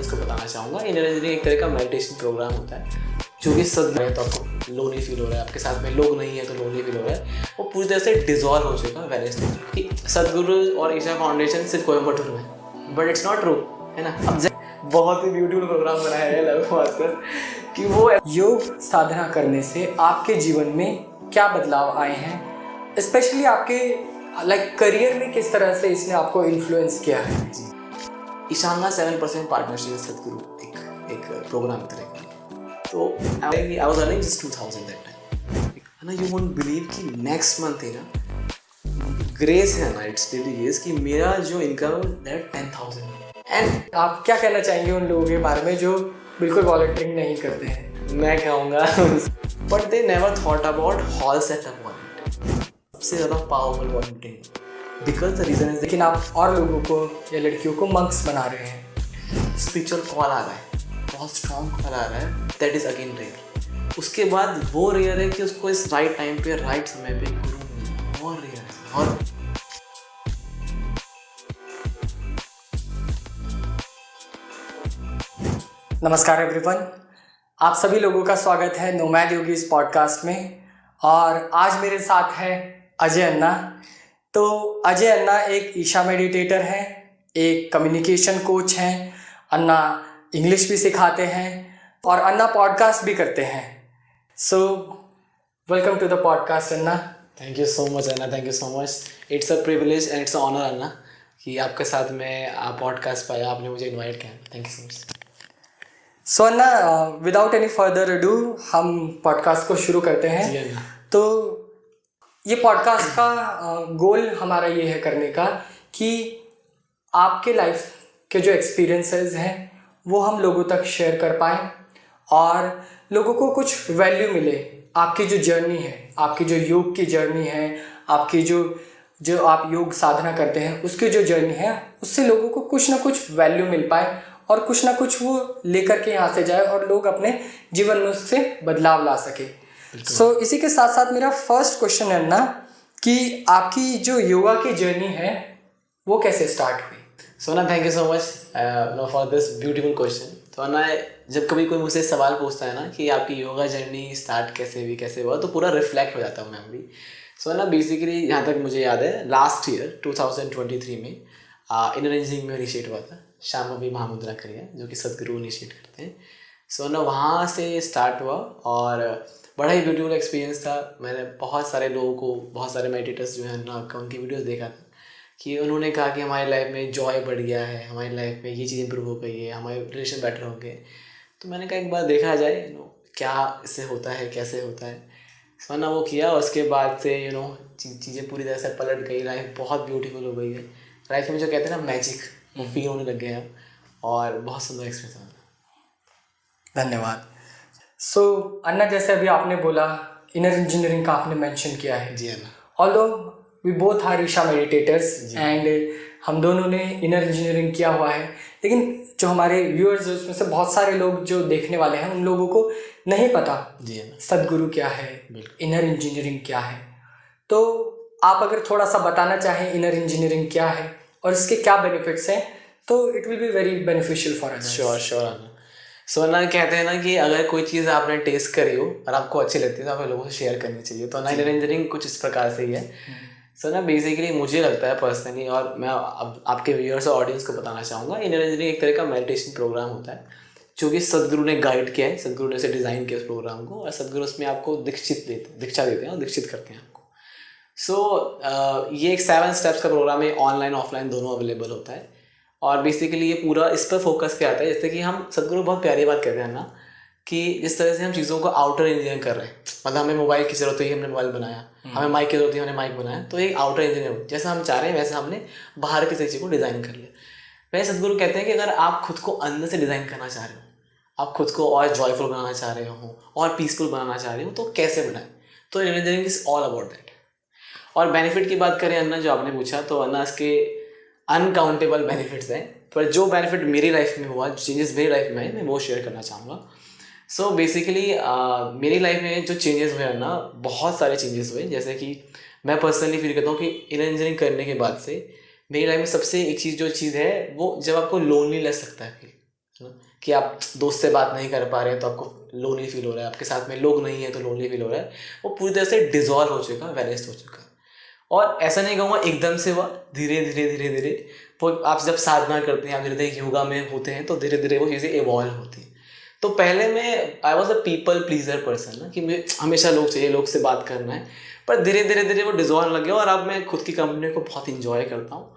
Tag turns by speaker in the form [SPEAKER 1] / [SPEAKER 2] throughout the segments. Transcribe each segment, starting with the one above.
[SPEAKER 1] Audience को बताना चाहूँगा, इनर इंजीनियरिंग एक तरह का मेडिटेशन प्रोग्राम होता है जो कि सद है तो आपको लोनली फील हो रहा है, आपके साथ में लोग नहीं है तो लोनली फील हो रहा है, वो पूरी तरह से डिजॉल्व हो चुका है वेलनेस कि सदगुरु और ईशा फाउंडेशन सिर्फ कोयम्बटूर में, बट इट्स नॉट ट्रू, है ना। अब बहुत ही ब्यूटीफुल प्रोग्राम बनाया है लव कि वो
[SPEAKER 2] योग साधना करने से आपके जीवन में क्या बदलाव आए हैं, स्पेशली आपके करियर में किस तरह से इसने आपको इन्फ्लुएंस किया है।
[SPEAKER 1] ईशांगा 7% पार्टनरशिप सदगुरु एक प्रोग्राम तरह का, तो I was earning just 2000 that time, है ना। यू वोंट बिलीव कि नेक्स्ट मंथ है ना, ग्रेस है ना, इट्स रियली ग्रेस कि मेरा जो इनकम है 10,000।
[SPEAKER 2] एंड आप क्या कहना चाहेंगे उन लोगों के बारे में जो बिल्कुल वॉलंटियरिंग नहीं करते हैं?
[SPEAKER 1] मैं कहूँगा but they never thought about hall setup volunteering, सबसे ज़्यादा powerful volunteering, because the reason is,
[SPEAKER 2] लेकिन आप और लोगों को या लड़कियों को मंक्स बना रहे हैं।
[SPEAKER 1] स्पिरिचुअल कॉल आ रहा है, बहुत स्ट्रॉन्ग कॉल आ रहा है, दैट इज़ अगेन रेयर। उसके बाद वो रेयर है कि उसको इस राइट टाइम पे राइट समय पे गुरु, और रेयर है। और
[SPEAKER 2] नमस्कार एवरीवन, आप सभी लोगों का स्वागत है नोमैड योगी इस पॉडकास्ट में। और आज मेरे साथ है अजय अन्ना। तो अजय अन्ना एक ईशा मेडिटेटर हैं, एक कम्युनिकेशन कोच हैं, अन्ना इंग्लिश भी सिखाते हैं और अन्ना पॉडकास्ट भी करते हैं। So welcome to the podcast अन्ना।
[SPEAKER 1] थैंक यू सो मच अन्ना, thank you so much. It's a privilege and it's a honour अन्ना कि आपके साथ में पॉडकास्ट पाया, आपने मुझे इन्वाइट किया। Thank you so much.
[SPEAKER 2] So Anna, without any further ado हम पॉडकास्ट को शुरू करते हैं।
[SPEAKER 1] जी अन्ना।
[SPEAKER 2] तो ये पॉडकास्ट का गोल हमारा ये है करने का कि आपके लाइफ के जो एक्सपीरियंसेस हैं वो हम लोगों तक शेयर कर पाएँ और लोगों को कुछ वैल्यू मिले। आपकी जो जर्नी है, आपकी जो योग की जर्नी है, आपकी जो आप योग साधना करते हैं उसकी जो जर्नी है, उससे लोगों को कुछ ना कुछ वैल्यू मिल पाए और कुछ ना कुछ वो लेकर के यहाँ से जाए और लोग अपने जीवन में उससे बदलाव ला सके। सो इसी के साथ साथ मेरा फर्स्ट क्वेश्चन है ना कि आपकी जो योगा की जर्नी है वो कैसे स्टार्ट हुई?
[SPEAKER 1] सो ना, thank you so much for this beautiful question. तो ना, जब कभी कोई मुझसे सवाल पूछता है ना कि आपकी योगा जर्नी स्टार्ट कैसे हुआ, तो पूरा रिफ्लेक्ट हो जाता हूँ मेमोरी। सो ना, बेसिकली जहाँ तक मुझे याद है, लास्ट ईयर 2023 में इनर इंजीनियरिंग में इनिशिएट हुआ था, शाम्भवी महामुद्रा करिया, जो कि सदगुरु इनिशिएट करते हैं। सो ना, वहाँ से स्टार्ट हुआ और बड़ा ही ब्यूटीफुल एक्सपीरियंस था। मैंने बहुत सारे लोगों को, बहुत सारे मेडिटेटर्स जो है ना, उनकी वीडियोस देखा था कि उन्होंने कहा कि हमारी लाइफ में जॉय बढ़ गया है, हमारी लाइफ में ये चीज़ इंप्रूव हो गई है, हमारे रिलेशन बेटर हो गए। तो मैंने कहा एक बार देखा जाए क्या इससे होता है, कैसे होता है। सो ना, वो किया। उसके बाद से चीज़ें पूरी तरह से पलट गई, लाइफ बहुत ब्यूटीफुल हो गई है। लाइफ में जो कहते हैं ना मैजिक, वो फील होने लग गया और बहुत सुंदर एक्सपीरियंस था।
[SPEAKER 2] धन्यवाद। सो अन्ना, जैसे अभी आपने बोला इनर इंजीनियरिंग का आपने मेंशन किया है।
[SPEAKER 1] जी अन्ना।
[SPEAKER 2] Although we both are Isha meditators and हम दोनों ने इनर इंजीनियरिंग किया हुआ है, लेकिन जो हमारे व्यूअर्स हैं उसमें से बहुत सारे लोग जो देखने वाले हैं उन लोगों को नहीं पता सदगुरु क्या है, इनर इंजीनियरिंग क्या है। तो आप अगर थोड़ा सा बताना चाहें इनर इंजीनियरिंग क्या है और इसके क्या बेनिफिट्स हैं, तो it will be very beneficial for us.
[SPEAKER 1] Sure अन्ना। सो ना, कहते हैं ना कि अगर कोई चीज़ आपने टेस्ट करी हो और आपको अच्छी लगती है तो आपको लोगों से शेयर करनी चाहिए। तो ना, इनर इंजीनियरिंग कुछ इस प्रकार से ही है। सो ना, बेसिकली मुझे लगता है पर्सनली, और मैं अब आपके व्यूअर्स और ऑडियंस को बताना चाहूँगा, इनर इंजीनियरिंग एक तरह का मेडिटेशन प्रोग्राम होता है जो कि सदगुरु ने गाइड किया है, सदगुरु ने उसे डिज़ाइन किया उस प्रोग्राम को, और सदगुरु उसमें आपको दीक्षा देते हैं और दीक्षित करते हैं आपको। सो ये एक 7 स्टेप्स का प्रोग्राम है, ऑनलाइन ऑफलाइन दोनों अवेलेबल होता है। और बेसिकली ये पूरा इस पर फोकस किया जाता है, जैसे कि हम सदगुरु बहुत प्यारी बात कहते हैं ना कि जिस तरह से हम चीज़ों को आउटर इंजीनियर कर रहे हैं, मतलब हमें मोबाइल की ज़रूरत हुई, हमने मोबाइल बनाया, हमें माइक की ज़रूरत हुई, हमने माइक बनाया, तो एक आउटर इंजीनियर जैसा हम चाह रहे हैं वैसे हमने बाहर की चीज़ को डिज़ाइन कर लिया। वैसे सदगुरु कहते हैं कि अगर आप खुद को अंदर से डिज़ाइन करना चाह रहे हो, आप खुद को और जॉयफुल बनाना चाह रहे हो और पीसफुल बनाना चाह रहे हो, तो कैसे बनाएं। तो engineering is all about that. और बेनिफिट की बात करें अन्ना, जो आपने पूछा, तो अन्ना इसके अनकाउंटेबल बेनिफिट्स हैं, पर जो बेनिफिट मेरी लाइफ में हुआ, चेंजेस मेरी लाइफ में आए, मैं वो शेयर करना चाहूँगा। सो बेसिकली मेरी लाइफ में जो चेंजेस हुए हैं ना, बहुत सारे चेंजेस हुए। जैसे कि मैं पर्सनली फील करता हूँ कि इनर इंजीनियरिंग करने के बाद से मेरी लाइफ में सबसे एक चीज़ है वो, जब आपको लोनलीनेस लगता है फील, है ना, कि आप दोस्त से बात नहीं कर पा रहे हैं तो आपको लोनली फील हो रहा है, आपके साथ में लोग नहीं है तो लोनली फील हो रहा है, वो पूरी तरह से डिजॉल्व हो चुका है, वैनिश हो चुका है। और ऐसा नहीं कहूँगा एकदम से हुआ, धीरे धीरे धीरे धीरे वो आप जब साधना करते हैं, आप धीरे धीरे योगा में होते हैं तो धीरे धीरे वो चीज़ें इवॉल्व होती हैं। तो पहले मैं I was a people pleaser person ना, कि मुझे हमेशा लोग चाहिए, लोग से बात करना है, पर धीरे धीरे धीरे वो डिजॉल्व लग गया और अब मैं खुद की कंपनी को बहुत इंजॉय करता हूँ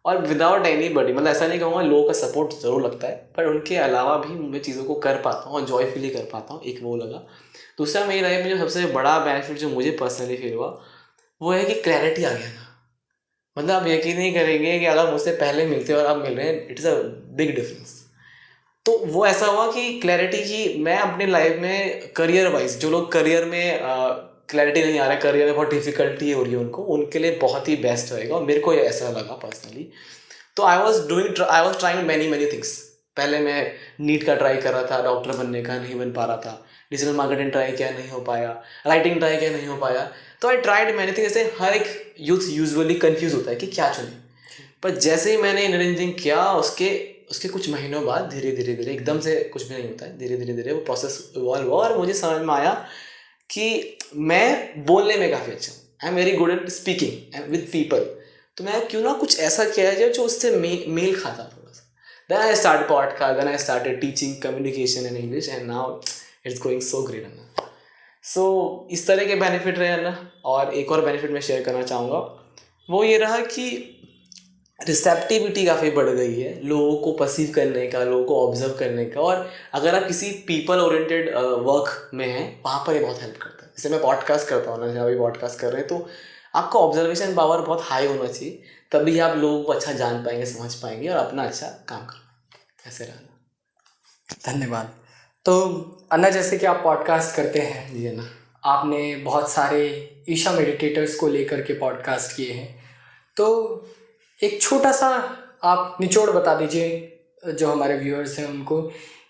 [SPEAKER 1] और विदाउट एनी बडी, मतलब ऐसा नहीं कहूँगा, लोगों का सपोर्ट ज़रूर लगता है पर उनके अलावा भी मैं चीज़ों को कर पाता हूँ और जॉयफुली कर पाता हूँ, एक वो लगा। दूसरा मेरी लाइफ में जो सबसे बड़ा बेनिफिट जो मुझे पर्सनली फील हुआ वो है कि क्लैरिटी आ गया ना। मतलब आप यकीन नहीं करेंगे कि अगर मुझसे पहले मिलते और अब मिल रहे हैं, इट्स अ बिग डिफरेंस। तो वो ऐसा हुआ कि क्लैरिटी की मैं अपनी लाइफ में करियर वाइज, जो लोग करियर में क्लैरिटी नहीं आ रहा है, करियर में बहुत डिफिकल्टी हो रही है उनको, उनके लिए बहुत ही बेस्ट रहेगा और मेरे को ये ऐसा लगा पर्सनली। तो I was trying many things. पहले मैं नीट का ट्राई कर रहा था, डॉक्टर बनने का, नहीं बन पा रहा था। डिजिटल मार्केटिंग ट्राई किया, नहीं हो पाया। राइटिंग ट्राई किया, नहीं हो पाया। तो आई ट्राइड मैनी थिंग्स। जैसे हर एक यूथ यूजुअली कंफ्यूज होता है कि क्या चुने, पर जैसे ही मैंने इंजीनियरिंग किया उसके कुछ महीनों बाद धीरे धीरे धीरे, एकदम से कुछ भी नहीं होता है, धीरे धीरे धीरे वो प्रोसेस इवॉल्व हुआ और मुझे समझ में आया कि मैं बोलने में काफ़ी अच्छा हूँ। I am very good at speaking with people. तो मैं क्यों ना कुछ ऐसा किया जाए जो उससे मेल खाता थोड़ा सा। Then I start podcast, then I started teaching communication in English and now it's going so great अन्ना। सो इस तरह के बेनिफिट रहे अन्ना। और एक और बेनिफिट मैं शेयर करना चाहूँगा, वो ये रहा कि रिसेप्टिविटी काफ़ी बढ़ गई है लोगों को परसीव करने का, लोगों को ऑब्जर्व करने का। और अगर आप किसी पीपल ओरिएंटेड वर्क में हैं, वहाँ पर ये बहुत हेल्प करता है। जैसे मैं पॉडकास्ट करता हूँ ना, जहाँ अभी पॉडकास्ट कर रहे हैं, तो आपका ऑब्जर्वेशन पावर बहुत हाई होना चाहिए, तभी आप लोगों को अच्छा जान पाएंगे, समझ पाएंगे और अपना अच्छा काम कर पाएंगे। ऐसे रहना।
[SPEAKER 2] धन्यवाद। तो अन्ना, जैसे कि आप पॉडकास्ट करते हैं,
[SPEAKER 1] जी है ना,
[SPEAKER 2] आपने बहुत सारे ईशा मेडिटेटर्स को लेकर के पॉडकास्ट किए हैं, तो एक छोटा सा आप निचोड़ बता दीजिए जो हमारे व्यूअर्स हैं उनको,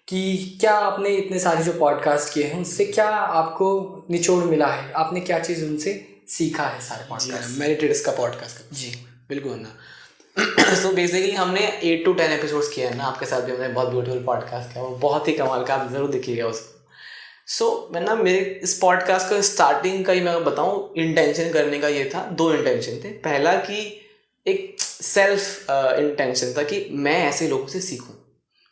[SPEAKER 2] कि क्या आपने इतने सारे जो पॉडकास्ट किए हैं उससे क्या आपको निचोड़ मिला है, आपने क्या चीज़ उनसे सीखा है सारे पॉडकास्ट?
[SPEAKER 1] मेडिटेटर्स का पॉडकास्ट
[SPEAKER 2] जी
[SPEAKER 1] बिल्कुल ना। सो बेसिकली हमने 8 to 10 एपिसोड्स किए हैं ना, आपके साथ भी हमने बहुत ब्यूटीफुल पॉडकास्ट किया, वो बहुत ही कमाल का, आप ज़रूर देखिएगा उसको। सो मैं ना, मेरे इस पॉडकास्ट का स्टार्टिंग का ही मैं बताऊँ, इंटेंशन करने का ये था, 2 इंटेंशन थे। पहला कि एक सेल्फ इंटेंशन था कि मैं ऐसे लोगों से सीखूं,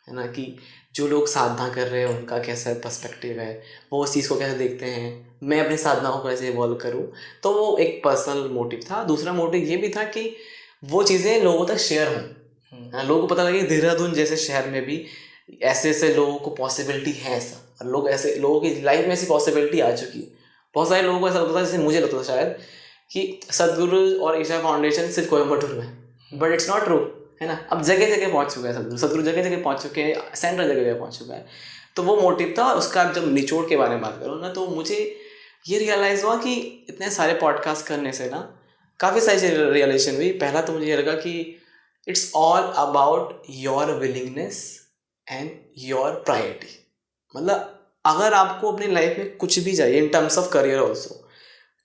[SPEAKER 1] है ना, कि जो लोग साधना कर रहे हैं उनका कैसा पर्सपेक्टिव है, वो उस चीज़ को कैसे देखते हैं, मैं अपनी साधना को कैसे इवॉल्व करूं। तो वो एक पर्सनल मोटिव था। दूसरा मोटिव ये भी था कि वो चीज़ें लोगों तक शेयर हों, है ना, लोगों को पता लगे देहरादून जैसे शहर में भी ऐसे ऐसे लोगों को पॉसिबिलिटी है ऐसा, और लोग ऐसे, लोगों की लाइफ में ऐसी पॉसिबिलिटी आ चुकी है। बहुत सारे लोगों को ऐसा लगता था, जैसे मुझे लगता था शायद, कि सदगुरु और ईशा फाउंडेशन सिर्फ कोयम्बटूर में, बट इट्स नॉट ट्रू, है ना। अब जगह जगह पहुंच चुका है सदगुरु जगह जगह पहुंच चुके हैं, सेंट्रल जगह जगह पहुंच चुका है। तो वो मोटिव था। उसका आप जब निचोड़ के बारे में बात करो ना, तो मुझे ये रियलाइज़ हुआ कि इतने सारे पॉडकास्ट करने से ना काफ़ी सारी रियलाइजेशन हुई। पहला तो मुझे ये लगा कि it's all about your willingness and your priority. मतलब अगर आपको अपनी लाइफ में कुछ भी चाहिए, in terms of career also,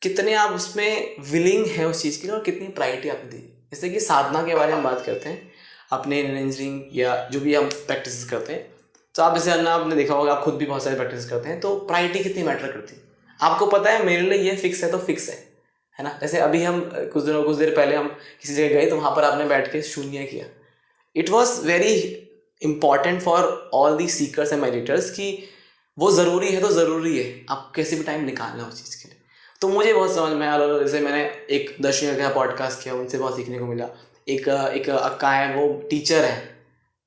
[SPEAKER 1] कितने आप उसमें विलिंग है उस चीज़ के लिए और कितनी प्रायोरिटी आपने दी। जैसे कि साधना के बारे में बात करते हैं अपने इंजीनियरिंग या जो भी हम प्रैक्टिस करते हैं, तो आप जैसे अन्ना आपने देखा होगा, आप खुद भी बहुत सारी प्रैक्टिस करते हैं, तो प्रायोरिटी कितनी मैटर करती है। आपको पता है मेरे लिए ये फिक्स है तो फिक्स है ना। जैसे अभी हम कुछ देर पहले हम किसी जगह गए, तो वहाँ पर आपने बैठ के शून्य किया। It was very important for all the seekers and meditators कि वो ज़रूरी है तो ज़रूरी है, आप कैसे भी टाइम निकालना उस चीज़ के लिए। तो मुझे बहुत समझ में आया। जैसे मैंने एक दर्शनी का पॉडकास्ट किया, उनसे बहुत सीखने को मिला। एक अक्का है, वो टीचर है,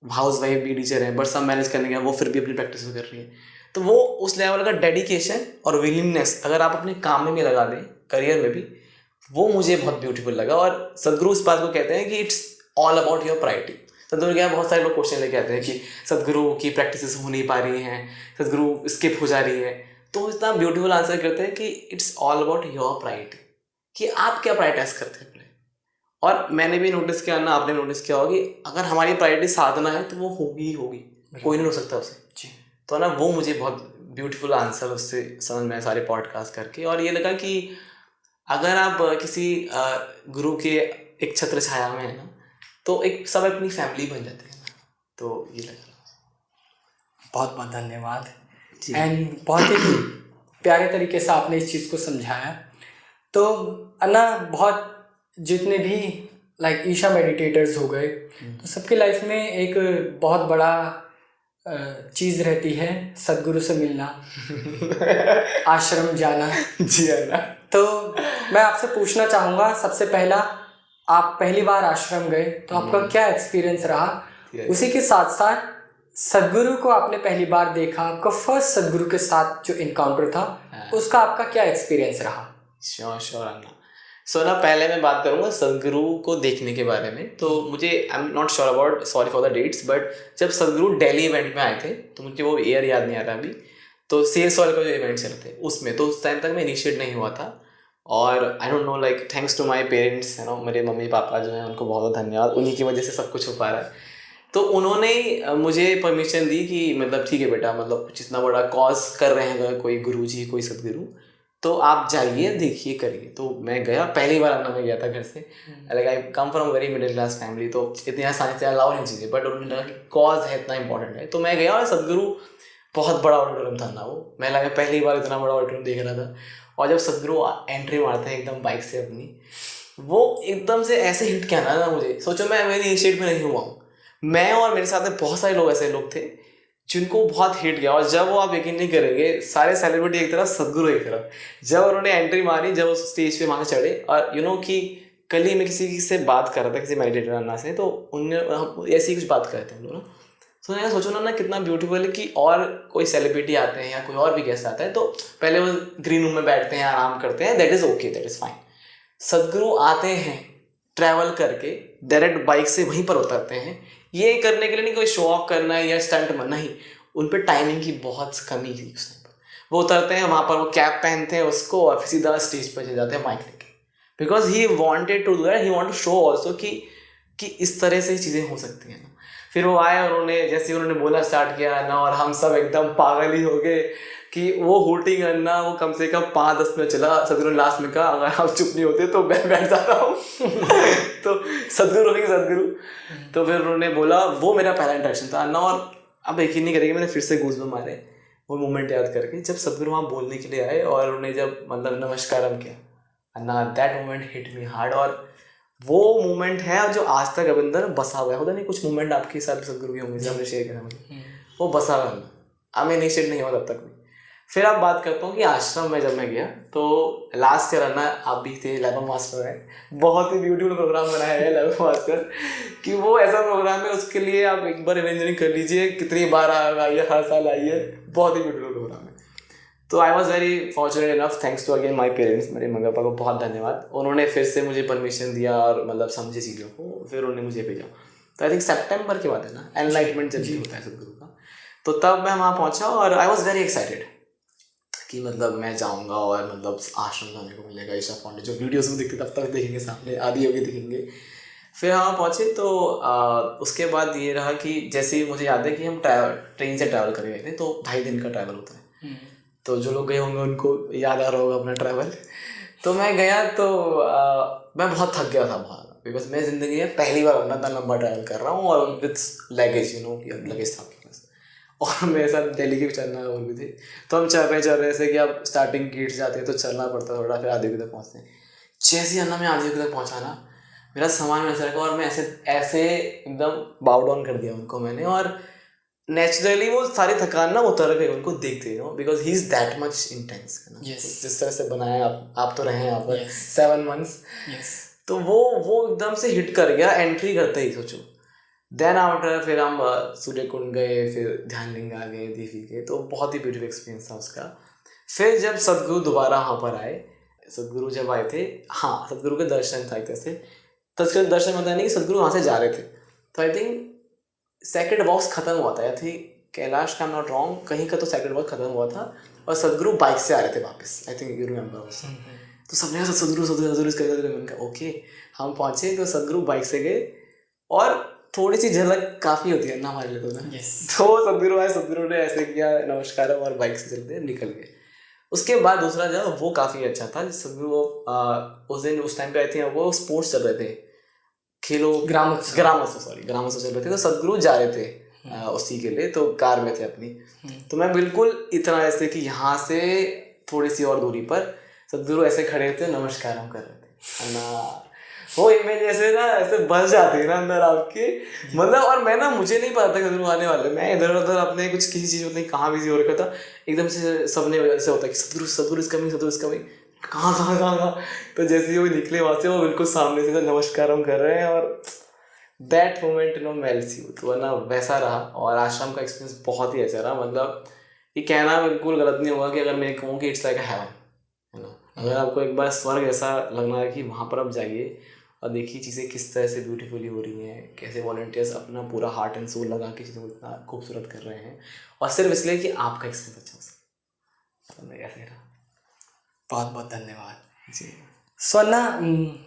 [SPEAKER 1] हाउस वाइफ भी टीचर है, बट सब मैनेज करने के वो फिर भी अपनी प्रैक्टिस कर रही है। तो वो उस लेवल का डेडिकेशन और विलिंगनेस अगर आप अपने काम में भी लगा दें, करियर में भी, वो मुझे बहुत ब्यूटीफुल लगा। और सदगुरु इस बात को कहते हैं कि it's all about your priority. सदगुरु के यहाँ बहुत सारे लोग क्वेश्चन लेके आते हैं कि सदगुरु की प्रैक्टिसेस हो नहीं पा रही हैं, सदगुरु स्किप हो जा रही है। तो इतना ब्यूटीफुल आंसर करते हैं कि it's all about your priority, कि आप क्या प्रायोरिटाइज करते हैं अपने। और मैंने भी नोटिस किया ना, आपने नोटिस किया होगा कि अगर हमारी प्रायोरिटी साधना है तो वो होगी ही होगी, कोई नहीं रोक सकता उसे जी। तो ना वो मुझे बहुत ब्यूटीफुल आंसर उससे समझ में आए सारे पॉडकास्ट करके। और ये लगा कि अगर आप किसी गुरु के एक छत्र छाया में है ना, तो एक सब अपनी फैमिली बन जाते हैं ना। तो ये लगा।
[SPEAKER 2] बहुत बहुत धन्यवाद।
[SPEAKER 1] जी।
[SPEAKER 2] एंड बहुत ही प्यारे तरीके से आपने इस चीज़ को समझाया। तो अन्ना, बहुत जितने भी लाइक ईशा मेडिटेटर्स हो गए, तो सबके लाइफ में एक बहुत बड़ा चीज़ रहती है, सदगुरु से मिलना, आश्रम जाना।
[SPEAKER 1] जी अन्ना।
[SPEAKER 2] तो मैं आपसे पूछना चाहूँगा, सबसे पहला, आप पहली बार आश्रम गए तो आपका क्या एक्सपीरियंस रहा? उसी के साथ साथ सदगुरु को आपने पहली बार देखा, आपका फर्स्ट सदगुरु के साथ जो इनकाउंटर था, उसका आपका क्या एक्सपीरियंस रहा?
[SPEAKER 1] श्योर अन्ना। सो ना, पहले मैं बात करूँगा सदगुरु को देखने के बारे में। तो मुझे, I am not sure about, sorry for the dates, but जब सदगुरु दिल्ली इवेंट में आए थे, तो मुझे वो ईयर याद नहीं आ रहा अभी, तो सेल्स वाले का जो इवेंट चल थे उसमें, तो उस टाइम तक मैं इनिशिएट नहीं हुआ था। और I don't know, like thanks to my parents, है ना, मेरे मम्मी पापा जो हैं उनको बहुत बहुत धन्यवाद, उन्हीं की वजह से सब कुछ हो पा रहा है। तो उन्होंने मुझे परमिशन दी कि मतलब ठीक है बेटा, मतलब कुछ इतना बड़ा कॉज कर रहे हैं अगर कोई गुरुजी, कोई सदगुरु, तो आप जाइए, देखिए, करिए। तो मैं गया, पहली बार अन्ना में गया था घर से। Like I come from very middle class family, तो इतनी आसानी से अलाउ नहीं चीज़ें, बट उन्होंने लगा कि कॉज है, इतना इंपॉर्टेंट है। तो मैं गया और सदगुरु, बहुत बड़ा ऑडिटोरियम था ना वो, मैं लगा पहली बार इतना बड़ा ऑडिटोरियम देख रहा था। और जब सदगुरु एंट्री मारते हैं एकदम बाइक से अपनी, वो एकदम से ऐसे हिट किया ना मुझे, सोचो मैं मेरी इनिशिएट में नहीं हुआ हूँ, मैं और मेरे साथ में बहुत सारे लोग ऐसे लोग थे जिनको बहुत हिट किया। और जब वो, आप यकीन नहीं करेंगे, सारे सेलिब्रिटी एक तरफ, सदगुरु एक तरफ, जब उन्होंने एंट्री मारी, जब उस स्टेज पे वहाँ चढ़े, और यू नो कि कल ही मैं किसी से बात कर रहा था, किसी मेडिटेटर अन्ना से, तो उनने ऐसी कुछ बात कर रहे थे हम लोग ना। तो मैंने सोचो ना कितना ब्यूटीफुल है कि और कोई सेलिब्रिटी आते हैं या कोई और भी गेस्ट आता है, तो पहले वो ग्रीन रूम में बैठते हैं, आराम करते हैं, that is okay, that is fine. सदगुरु आते हैं ट्रैवल करके, डायरेक्ट बाइक से वहीं पर उतरते हैं, ये करने के लिए नहीं कोई शो ऑफ करना है या स्टंट में, नहीं, उन पर टाइमिंग की बहुत कमी थी उस टाइम पर। वो उतरते हैं वहाँ पर, वो कैप पहनते हैं उसको, और सीधा स्टेज पर चले जाते हैं माइक लेके, because he wanted to do that, he want to show also कि इस तरह से चीज़ें हो सकती हैं ना। फिर वो आए, उन्होंने जैसे उन्होंने बोलना स्टार्ट किया ना, और हम सब एकदम पागल ही हो गए कि वो हुटिंग अन्ना, वो कम से कम 5-10 मिनट चला। सदगुरु ने लास्ट में कहा, अगर आप चुप नहीं होते तो मैं बैठ जाता हूँ। तो सदगुरु। तो फिर उन्होंने बोला, वो मेरा पहला इंटरेक्शन था अन्ना, और अब यकीन नहीं करेंगे, मैंने फिर से गूज़बम्प मारे वो मोमेंट याद करके, जब सदगुरु वहाँ बोलने के लिए आए और उन्होंने जब मतलब नमस्कारम किया अन्ना, that moment hit me hard. और वो मोमेंट है जो आज तक अभी अंदर बसा हुआ है। होता नहीं, कुछ मोमेंट आपके साथ सदगुरु के होंगे जो हमने शेयर करा, मुझे वो बसा हुआ है, अब मैं इनिशिएट नहीं हुआ तब तक भी। फिर आप बात करता हूँ कि आश्रम में जब मैं गया, तो लास्ट ईयर अन्ना आप भी थे, लेवन मास्टर है, बहुत ही ब्यूटीफुल प्रोग्राम बनाया है लेवन मास्टर, कि वो ऐसा प्रोग्राम है, उसके लिए आप एक बार इमेजिन कर लीजिए कितनी बार आइए, हर साल आइए, बहुत ही ब्यूटीफुल प्रोग्राम है। तो I was very fortunate enough, thanks to again my parents, मेरे मम्मी पापा को बहुत धन्यवाद, उन्होंने फिर से मुझे परमिशन दिया और मतलब समझे चीज़ों को, फिर उन्होंने मुझे भेजा। तो आई थिंक सितंबर की बात है ना, एनलाइटमेंट जब भी होता है सदगुरु का, तो तब मैं वहाँ पहुँचा और आई वॉज वेरी एक्साइटेड कि मतलब मैं जाऊँगा और मतलब आश्रम जाने को मिलेगा, ईशा फाउंडेशन, जो वीडियोस में दिखते तब तक देखेंगे, सामने आदि योगी दिखेंगे। फिर वहाँ पहुँचे तो उसके बाद ये रहा कि जैसे ही मुझे याद है कि हम ट्रेन से ट्रैवल कर गए थे, तो 2.5 दिन का ट्रैवल होता है, तो जो लोग गए होंगे उनको याद आ रहा होगा अपना ट्रैवल। तो मैं गया तो मैं बहुत थक गया था बहुत, बिकॉज मैं ज़िंदगी में पहली बार अपना इतना लंबा ट्रैवल कर रहा हूँ, और with luggage, you know, luggage था आपके पास, और मेरे साथ दिल्ली के भी चलना और भी थे। तो हम चल रहे ऐसे कि आप स्टार्टिंग गेट जाते हैं तो चलना पड़ता थोड़ा, फिर आधे तक पहुँचते हैं। जैसे ही अन्ना मैं आधे तक पहुँचा ना, मेरा सामान वैसे रखा और मैं ऐसे एकदम बाउ डाउन कर दिया उनको मैंने, और नेचुरली वो सारी थकान ना उतर गई उनको देखते, you know, because he is that much intense, जिस तरह से बनाया आप तो रहे हैं यहाँ पर 7 months, तो वो एकदम से हिट कर गया एंट्री करते ही, सोचो। देन आफ्टर फिर हम सूर्य कुंड गए, फिर ध्यानलिंग आ गए, देवी के, तो बहुत ही ब्यूटीफुल एक्सपीरियंस था उसका। फिर जब सदगुरु दोबारा वहाँ पर आए, सदगुरु जब आए थे, हाँ, सदगुरु के दर्शन था एक तरह से, तत्काल दर्शन मतलब नहीं कि सदगुरु वहाँ से जा रहे थे, तो आई थिंक सेकंड बॉक्स खत्म हुआ था, या थी कैलाश का, नॉट रॉन्ग, कहीं का तो सेकंड बॉक्स खत्म हुआ था, और सदगुरु बाइक से आ रहे थे वापस, I think you remember also. तो सबने कहा सदगुरु करके, मैंने कहा ओके। हम पहुँचे तो सदगुरु बाइक से गए, और थोड़ी सी झलक काफ़ी होती है ना हमारे लिए तो ना, तो सदगुरु आए, सदगुरु ने ऐसे किया नमस्कार, और बाइक से चलते निकल गए। उसके बाद दूसरा जगह वो काफ़ी अच्छा था, सदगुरु उस दिन उस टाइम पे आई थी, वो स्पोर्ट्स चल रहे थे, खेलो ग्रामोत्सव चल रहे थे, तो सदगुरु जा रहे थे उसी के लिए, तो कार में थे अपनी। तो मैं बिल्कुल इतना ऐसे कि यहाँ से थोड़ी सी और दूरी पर सदगुरु ऐसे खड़े थे, नमस्कार हम कर रहे थे, है ना। वो इमेज ऐसे ना ऐसे बस जाती है ना अंदर आपके, मतलब। और मैं ना, मुझे नहीं पता था सदगुरु आने वाले, मैं इधर उधर अपने कुछ किसी चीज़ में कहाँ बिजी हो रखा था, एकदम से सबने ऐसे होता है कि सदगुरु सदगुरु इज कमिंग, सदगुरु इज कमिंग, कहाँ कहाँ कहाँ कहाँ। तो जैसे ही वो निकले वहाँ से, वो बिल्कुल सामने से नमस्कार हम कर रहे हैं, और दैट मोमेंट मेल्ट्स यू। तो ना वैसा रहा, और आश्रम का एक्सपीरियंस बहुत ही अच्छा रहा। मतलब ये कहना बिल्कुल गलत नहीं होगा कि अगर मैं कहूँ कि इट्स लाइक अ हेवन, है ना। अगर आपको एक बार स्वर्ग ऐसा लगना है कि वहाँ पर आप जाइए और देखिए चीज़ें किस तरह से ब्यूटीफुली हो रही हैं, कैसे वॉलंटियर्स अपना पूरा हार्ट एंड सोल लगा के चीज़ों को इतना खूबसूरत कर रहे हैं, और सिर्फ इसलिए कि आपका एक्सपीरियंस अच्छा हो सके। तो मैं ऐसे रहा।
[SPEAKER 2] बहुत बहुत धन्यवाद
[SPEAKER 1] जी।
[SPEAKER 2] स्वर्णा।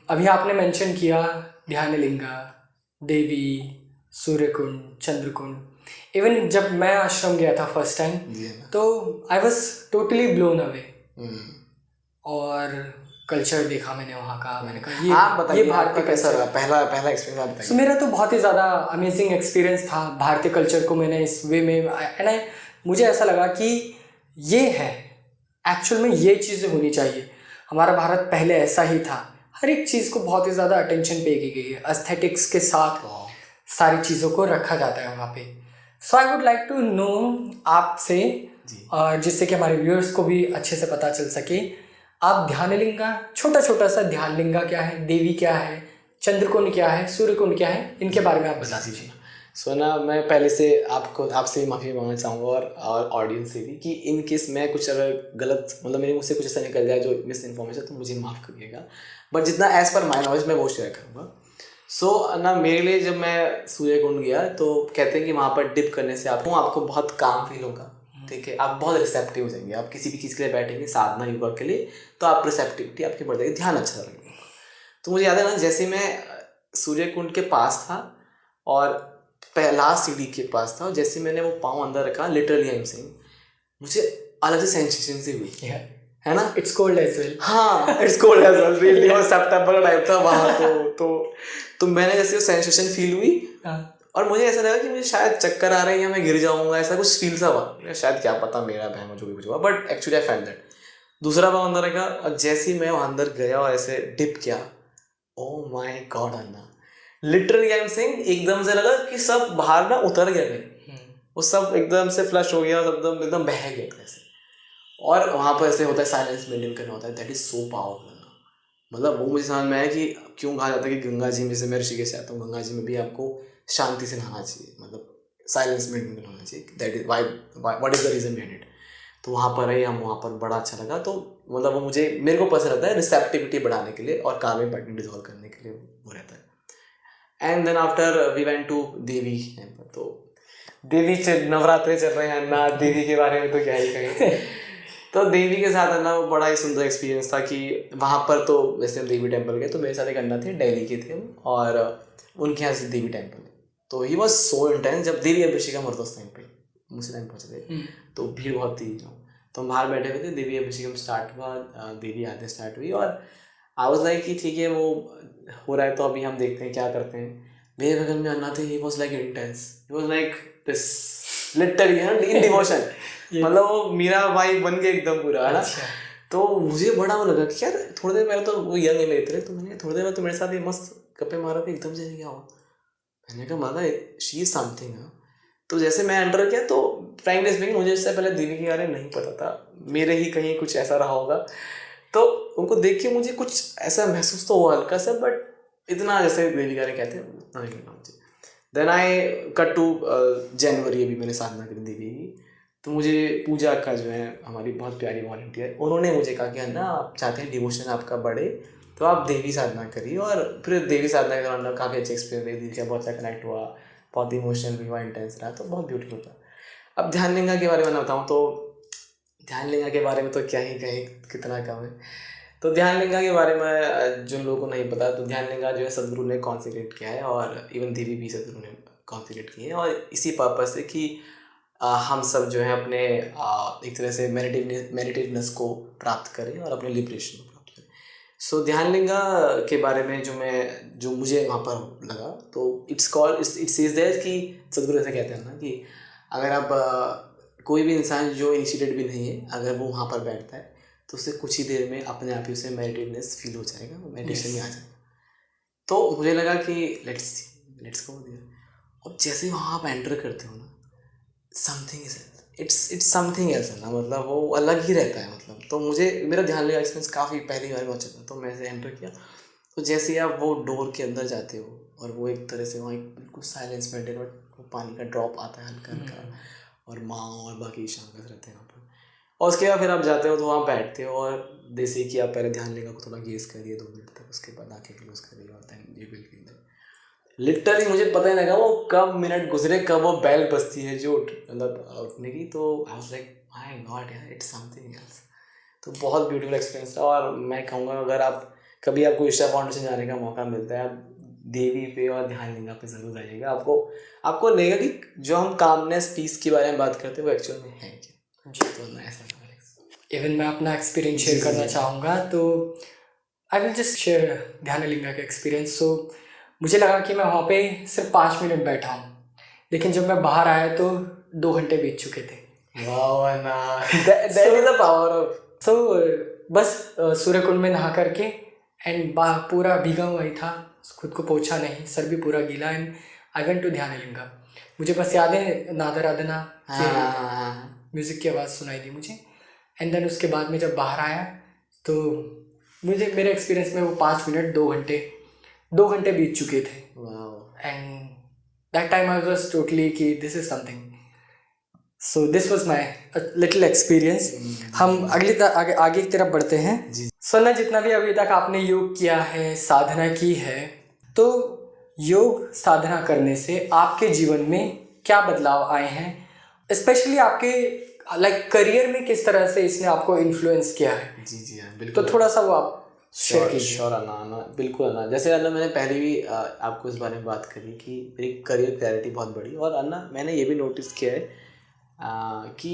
[SPEAKER 2] अभी आपने मेंशन किया ध्यानलिंगा, देवी, सूर्यकुंड, चंद्रकुंड। इवन जब मैं आश्रम गया था फर्स्ट टाइम, तो I was totally blown away, और कल्चर देखा मैंने वहाँ का। मैंने कहा
[SPEAKER 1] आप बताइए,
[SPEAKER 2] ये भारतीय
[SPEAKER 1] कैसा
[SPEAKER 2] कल्चर।
[SPEAKER 1] रहा पहला एक्सपीरियंस आप बताइए।
[SPEAKER 2] सो मेरा तो बहुत ही ज़्यादा अमेजिंग एक्सपीरियंस था। भारतीय कल्चर को मैंने इस वे में एंड मुझे ऐसा लगा कि ये है एक्चुअल में, ये चीज़ें होनी चाहिए। हमारा भारत पहले ऐसा ही था, हर एक चीज़ को बहुत ही ज़्यादा अटेंशन पे की गई है, एस्थेटिक्स के साथ सारी चीज़ों को रखा जाता है वहाँ पे। So I would like to know आपसे, और जिससे कि हमारे व्यूअर्स को भी अच्छे से पता चल सके, आप ध्यानलिंगा, छोटा छोटा सा ध्यानलिंगा क्या है, देवी क्या है, चंद्रकुंड क्या है, सूर्यकुंड क्या है, इनके बारे में आप बता दीजिए।
[SPEAKER 1] सो ना, मैं पहले से आपसे माफ़ी मांगना चाहूँगा, और ऑडियंस से भी, कि इन केस मैं कुछ अगर गलत, मतलब मेरे मुझसे कुछ ऐसा निकल जाए जो मिस इन्फॉर्मेशन, तो मुझे माफ़ करिएगा, बट जितना एज़ पर माई नॉलेज मैं वो शेयर करूँगा। सो ना, मेरे लिए जब मैं सूर्यकुंड गया, तो कहते हैं कि वहाँ पर डिप करने से आपको बहुत काम फील होगा, ठीक है। आप बहुत रिसेप्टिव हो जाएंगे, आप किसी भी चीज़ के लिए बैठेंगे साधना योगा के लिए, तो आप रिसेप्टिविटी आपकी बढ़ जाएगी, ध्यान अच्छा लगेगा। तो मुझे याद है ना, जैसे मैं सूर्यकुंड के पास था और लास्ट सीढ़ी के पास था, और जैसे मैंने वो पाँव अंदर रखा, लिटरली आई एम सेइंग, मुझे अलग से सेंसेशन से हुई, है ना।
[SPEAKER 2] It's cold as well.
[SPEAKER 1] हाँ, it's cold as well, really. और सितंबर का टाइम था वहाँ, तो मैंने जैसे वो सेंसेशन फील हुई, और मुझे ऐसा लगा कि मुझे शायद चक्कर आ रहे हैं या मैं गिर जाऊंगा, ऐसा कुछ फील सा हुआ। शायद क्या पता मेरा बहन जो भी कुछ हुआ, but actually I find that. दूसरा पाँव अंदर रखा, और जैसे ही मैं वहाँ अंदर गया और ऐसे डिप किया, oh my God Anna, literally I am saying, एकदम से लगा कि सब बाहर ना उतर गया कहीं, वो सब एकदम से फ्लश हो गया, एकदम एकदम बह गया ऐसे। और वहाँ पर ऐसे होता है, साइलेंस मेंटेन करना होता है, दैट इज सो पावरफुल। मतलब वो मुझे समझ में आया कि क्यों कहा जाता है कि गंगा जी में से, मैं ऋषिकेश से आता हूँ, गंगा जी में भी आपको शांति से नहाना चाहिए, मतलब साइलेंस मेंटेन होना चाहिए, that is why what is the reason behind it. तो वहाँ पर रहे हम, वहाँ पर बड़ा अच्छा लगा। तो मतलब वो मेरे को पसंद रहता है रिसेप्टिविटी बढ़ाने के लिए और कार्मिक पैटर्न डिसॉल्व करने के लिए वो रहता है। And then after we went to Devi temple. तो देवी नवरात्रे चल रहे हैं ना, देवी के बारे में तो क्या ही कहें। तो देवी के साथ ना वो बड़ा ही सुंदर एक्सपीरियंस था कि वहाँ पर तो वैसे हम देवी टेम्पल गए, तो मेरे साथ एक अन्ना थे, दिल्ली के थे हम, और उनके यहाँ से देवी टेम्पल। तो ही वॉज सो इंटेंस। जब देवी अभिषेकम होता उस टाइम पे, उसी टाइम पहुँचे थे, तो भीड़ बहुत थी। तो हम बाहर बैठे हुए थे, देवी अभिषेकम स्टार्ट हुआ, देवी आरती स्टार्ट हुई, और आई वाज लाइक कि ठीक है वो हो रहा है, तो अभी हम देखते हैं क्या करते हैं। मेरे बगल में अन्ना थे, he was like intense, he was like this literally in devotion. मतलब वो मीरा बाई बन गए एकदम पूरा, है ना। तो मुझे बड़ा वो लगा कि यार थोड़ी देर पहले तो वो यंग एज थे, तो मैंने थोड़ी देर में तो मेरे साथ ये मस्त गप्पे मारा थे, एकदम से क्या हुआ। मैंने कहा माता शी इज समथिंग। तो जैसे मैं एंटर किया, तो फ्रैंकली स्पीकिंग मुझे इससे पहले देवी के बारे में नहीं पता था, मेरे ही कहीं कुछ ऐसा रहा होगा। तो उनको देख के मुझे कुछ ऐसा महसूस तो हुआ हल्का सा, बट इतना जैसे देवी के बारे में कहते हैं उतना नहीं लगा मुझे। देन आई कट टू जनवरी, अभी मैंने साधना करी देवी की। तो मुझे पूजा का जो है, हमारी बहुत प्यारी वॉलंटियर, उन्होंने मुझे कहा कि ना आप चाहते हैं डिवोशन आपका बढ़े, तो आप देवी साधना करिए। और फिर देवी साधना के दौरान काफ़ी अच्छा एक्सपीरियंस रही, देवी का बहुत अच्छा कनेक्ट हुआ, बहुत इमोशनल भी हुआ, इंटेंस रहा, तो बहुत ब्यूटीफुल था। अब ध्यानलिंगा के बारे में बताऊँ तो ध्यानलिंगा के बारे में तो क्या ही कहें, कितना कम है। तो ध्यानलिंगा के बारे में जिन लोगों को नहीं पता, तो ध्यानलिंगा जो है सदगुरु ने कॉन्सेक्रेट किया है, और इवन देवी भी सदगुरु ने कॉन्सेक्रेट की है, और इसी पर्पस से कि हम सब जो है अपने एक तरह से मेडिटेटिवनेस को प्राप्त करें और अपने लिबरेशन को प्राप्त करें। सो ध्यानलिंगा के बारे में जो मुझे वहाँ पर लगा, तो it's called it says that कि सदगुरु ऐसे कहते हैं ना कि अगर आप कोई भी इंसान जो इनिशिएटेड भी नहीं है, अगर वो वहाँ पर बैठता है तो उसे कुछ ही देर में अपने आप ही उसे मेडिटेटनेस फील हो जाएगा, वो मेडिटेशन में आ जाएगा। तो मुझे लगा कि लेट्स गो देयर। और जैसे ही वहाँ आप एंटर करते हो ना, something is it's something else ना, मतलब वो अलग ही रहता है मतलब। तो मुझे मेरा ध्यान लगा एक्सपीरियंस काफ़ी पहली बार बहुत अच्छा था। तो मैं ऐसे एंटर किया, तो जैसे ही आप वो डोर के अंदर जाते हो और वो एक तरह से वहाँ एक बिल्कुल साइलेंस मेंटेन, और वो पानी का ड्रॉप आता है हल्का हल्का, और माँ और बाकी शांत रहते हैं वहाँ पर। और उसके बाद फिर आप जाते हो तो वहाँ बैठते हो, और जैसे कि आप पहले ध्यान लेगा को थोड़ा गेस करिए 2 मिनट तक, उसके बाद आँखें क्लोज करिए और then you will feel that. Literally मुझे पता ही नहीं लगा वो कब मिनट गुजरे, कब वो बेल बजती है जो मतलब उठने की। तो I was like my God यार, इट्स समथिंग एल्स। तो बहुत ब्यूटीफुल एक्सपीरियंस था। और मैं कहूँगा अगर आप कभी आपको ईशा फाउंडेशन जाने का मौका मिलता है, आप देवी पे और ध्यानलिंगा पे ज़रूर जाइएगा। आपको लगेगा कि जो हम कामनेस पीस के बारे में बात करते हैं वो एक्चुअल में है क्या। जी, तो मैं ऐसा
[SPEAKER 2] इवन मैं अपना एक्सपीरियंस शेयर करना चाहूँगा। तो आई विल जस्ट शेयर ध्यानलिंगा का एक्सपीरियंस। सो मुझे लगा कि मैं वहाँ पे सिर्फ 5 मिनट बैठा हूँ, लेकिन जब मैं बाहर आया तो 2 घंटे बीत चुके थे।
[SPEAKER 1] that is the power of
[SPEAKER 2] सो बस सूर्यकुंड में नहा करके एंड पूरा भीगा हुआ ही था, खुद को पोछा नहीं, सर भी पूरा गीला, एंड आई वेंट टू ध्यानलिंगा। मुझे बस याद है नादा राधना के म्यूज़िक की आवाज़ सुनाई दी मुझे। एंड देन उसके बाद में जब बाहर आया तो मुझे मेरे एक्सपीरियंस में वो 5 मिनट 2 घंटे बीत चुके थे। And that time I was totally कि this is something. So this was my little experience. हम आगे की तरफ बढ़ते हैं। सोना, जितना भी अभी तक आपने योग किया है, साधना की है, तो योग साधना करने से आपके जीवन में क्या बदलाव आए हैं, स्पेशली आपके लाइक करियर में किस तरह से इसने आपको इन्फ्लुएंस किया है?
[SPEAKER 1] जी हाँ बिल्कुल।
[SPEAKER 2] तो थोड़ा सा वो आप शेयर कीजिए।
[SPEAKER 1] श्योर अन्ना, बिल्कुल अन्ना। जैसे अन्ना मैंने पहले भी आपको इस बारे में बात करी कि मेरी करियर क्लैरिटी बहुत बड़ी। और अन्ना मैंने ये भी नोटिस किया है कि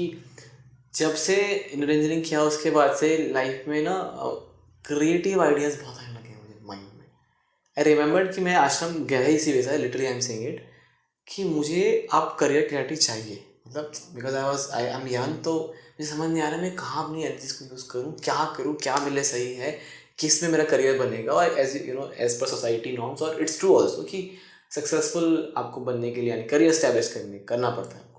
[SPEAKER 1] जब से इंजीनियरिंग किया उसके बाद से लाइफ में ना क्रिएटिव आइडियाज़ बहुत आने लगे मुझे माइंड में। आई रिमेंबर कि मैं आश्रम गया ही इसी वजह से, literally I am saying it, कि मुझे आप करियर क्लैरिटी चाहिए। मतलब बिकॉज आई एम यंग, तो मुझे समझ नहीं आ रहा मैं कहाँ अपनी एनर्जीज को यूज़ करूँ, क्या मेरे सही है, किस में मेरा करियर बनेगा। और as you know as per society norms, और इट्स ट्रू ऑल्सो कि सक्सेसफुल आपको बनने के लिए यानी करियर एस्टैब्लिश करना पड़ता है आपको।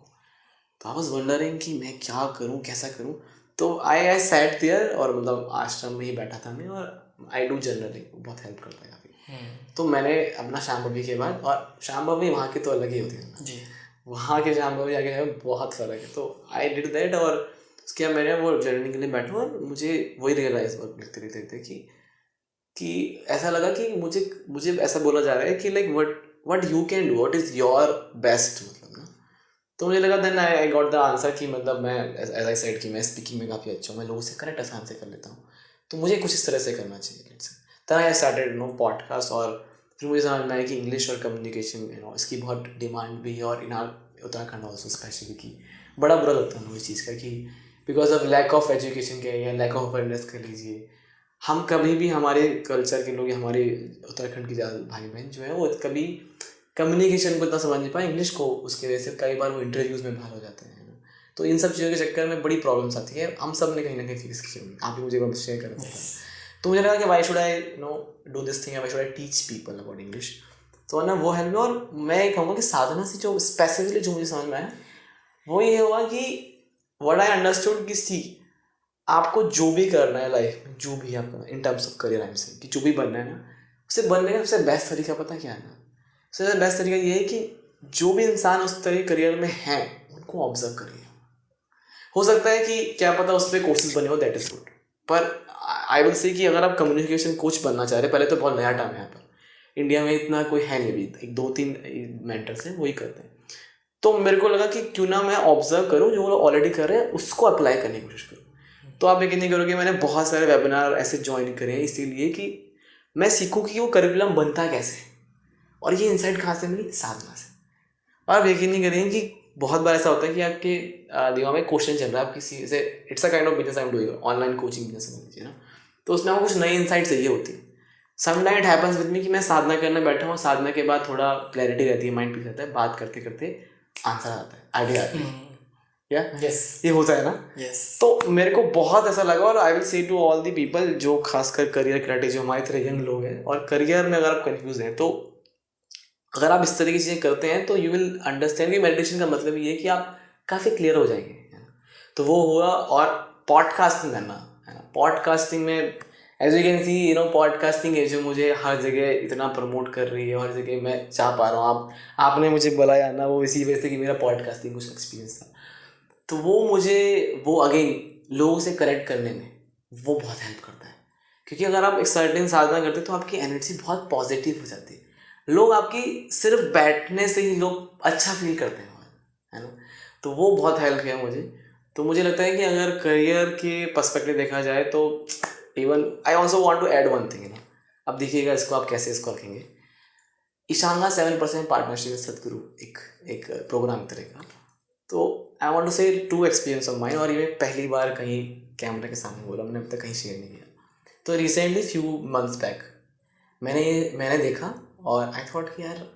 [SPEAKER 1] तो आई वाज वंडरिंग कि मैं क्या करूँ, कैसा करूँ। तो आई सैट देयर, और मतलब आश्रम में ही बैठा था मैं, और आई डू जर्नलिंग, बहुत हेल्प करता है काफ़ी। तो मैंने अपना शाम बबी के बाद, और शाम बबी वहाँ की तो अलग ही होती है ना जी, वहाँ के शाम बबी आगे है बहुत फ़र्क है। तो आई डिड दैट, और उसके बाद मैंने वो जर्नलिंग के लिए बैठा, और मुझे वही रियलाइज वर्क लिखते लिखते कि ऐसा लगा कि मुझे ऐसा बोला जा रहा है कि like what you can do, what is your best, मतलब ना। तो मुझे लगा then I got the answer कि मतलब मैं एज आई सेड कि मैं स्पीकिंग में काफ़ी अच्छा हूँ, मैं लोगों से कनेक्ट आसान से कर लेता हूँ, तो मुझे कुछ इस तरह से करना चाहिए। तब आई स्टार्टेड पॉडकास्ट, और फिर मुझे समझ में आया कि इंग्लिश और कम्युनिकेशन इसकी बहुत डिमांड भी है, और इन उत्तराखंड ऑल्सो स्पेशली कि बड़ा बुरा लगता है मुझे इस चीज़ का कि because of lack of education के या लैक ऑफ अवेयरनेस कर लीजिए, हम कभी भी हमारे कल्चर के लोग, हमारे उत्तराखंड के ज़्यादा भाई बहन जो है वो कभी कम्युनिकेशन को इतना समझ नहीं पाए, इंग्लिश को, उसकी वजह से कई बार वो इंटरव्यूज़ में बाहर हो जाते हैं। तो इन सब चीज़ों के चक्कर में बड़ी प्रॉब्लम्स आती है, हम सब ने कहीं ना कहीं फेस की होंगी, आप भी मुझे बात शेयर कर रहे हैं। तो मुझे लगा कि why should I do this thing, why should I teach people about English. तो ना वो हेल्प में, और मैं ये कहूँगा कि साधना से जो स्पेसिफिकली जो मुझे समझ में आया वो ये हुआ कि व्हाट आई अंडरस्टूड कि सी आपको जो भी करना है लाइफ में, जो भी आपका in terms of career I से कि जो भी बनना है ना, उसे बनने का सबसे बेस्ट तरीका पता क्या है ना, सबसे बेस्ट तरीका ये है कि जो भी इंसान उस तरह करियर में है उनको ऑब्जर्व करिए। हो सकता है कि क्या पता उस पर कोर्सेज बने हो, दैट इज गुड, पर आई विल से कि अगर आप कम्युनिकेशन कोच बनना चाह रहे हैं, पहले तो बहुत नया टर्म है यहाँ पर, इंडिया में इतना कोई है नहीं, अभी 1-2-3 मेंटर्स हैं वही करते हैं। तो मेरे को लगा कि क्यों ना मैं ऑब्जर्व करूँ जो वो लोग ऑलरेडी कर रहे हैं, उसको अप्लाई करने की कोशिश करूँ। तो आप यकीन नहीं करोगे, मैंने बहुत सारे वेबिनार ऐसे ज्वाइन करे हैं इसीलिए कि मैं सीखूँ कि वो करिकुलम बनता कैसे, और ये इंसाइट कहाँ से मिली, साधना से। और आप यकीन नहीं करेंगे कि बहुत बार ऐसा होता है कि आपके दिमाग में क्वेश्चन चल रहा है, आप किसी से, it's a kind of business I am doing, online coaching business समझ लीजिए ना। तो उसमें आपको कुछ नई इंसाइट चाहिए होती है. Sometime it happens with me कि मैं साधना करने बैठा हूँ, साधना के बाद थोड़ा क्लैरिटी रहती है, माइंड पीस रहता है, बात करते करते आंसर आता है, आइडिया आता है. या ये होता है ना. तो मेरे को बहुत ऐसा लगा, और I will say to all the people जो खासकर करियर क्रिएटिव जो हमारे तरह यंग लोग हैं और करियर में अगर आप कंफ्यूज हैं, तो अगर आप इस तरह की चीज़ें करते हैं तो यू विल अंडरस्टैंड कि मेडिटेशन का मतलब ये है कि आप काफ़ी क्लियर हो जाएंगे. तो वो हुआ. और पॉडकास्टिंग करना है ना, पॉडकास्टिंग में as you can see you know podcasting है जो मुझे हर जगह इतना प्रमोट कर रही है, हर जगह मैं जा पा रहा हूँ. आपने मुझे बुलाया ना, वो इसी वजह से कि मेरा पॉडकास्टिंग कुछ एक्सपीरियंस था. तो वो अगेन लोगों से कनेक्ट करने में वो बहुत हेल्प करता है, क्योंकि अगर आप एक सर्टेन साधना करते हैं तो आपकी एनर्जी बहुत पॉजिटिव हो जाती है. लोग आपकी सिर्फ बैठने से ही लोग अच्छा फील करते हैं, है ना. तो वो बहुत हेल्प किया मुझे. तो मुझे लगता है कि अगर करियर के पर्सपेक्टिव देखा जाए तो even I also want to add one thing. अब देखिएगा इसको आप कैसे इसको रखेंगे. ईशांगा 7% पार्टनरशिप सदगुरु एक प्रोग्राम तरह का. तो आई वॉन्ट टू से 2 एक्सपीरियंस ऑफ माइन, और ये पहली बार कहीं कैमरा के सामने बोला, मैंने अब तक कहीं शेयर नहीं किया. तो रिसेंटली फ्यू मंथ्स बैक मैंने देखा और आई थॉट कि यार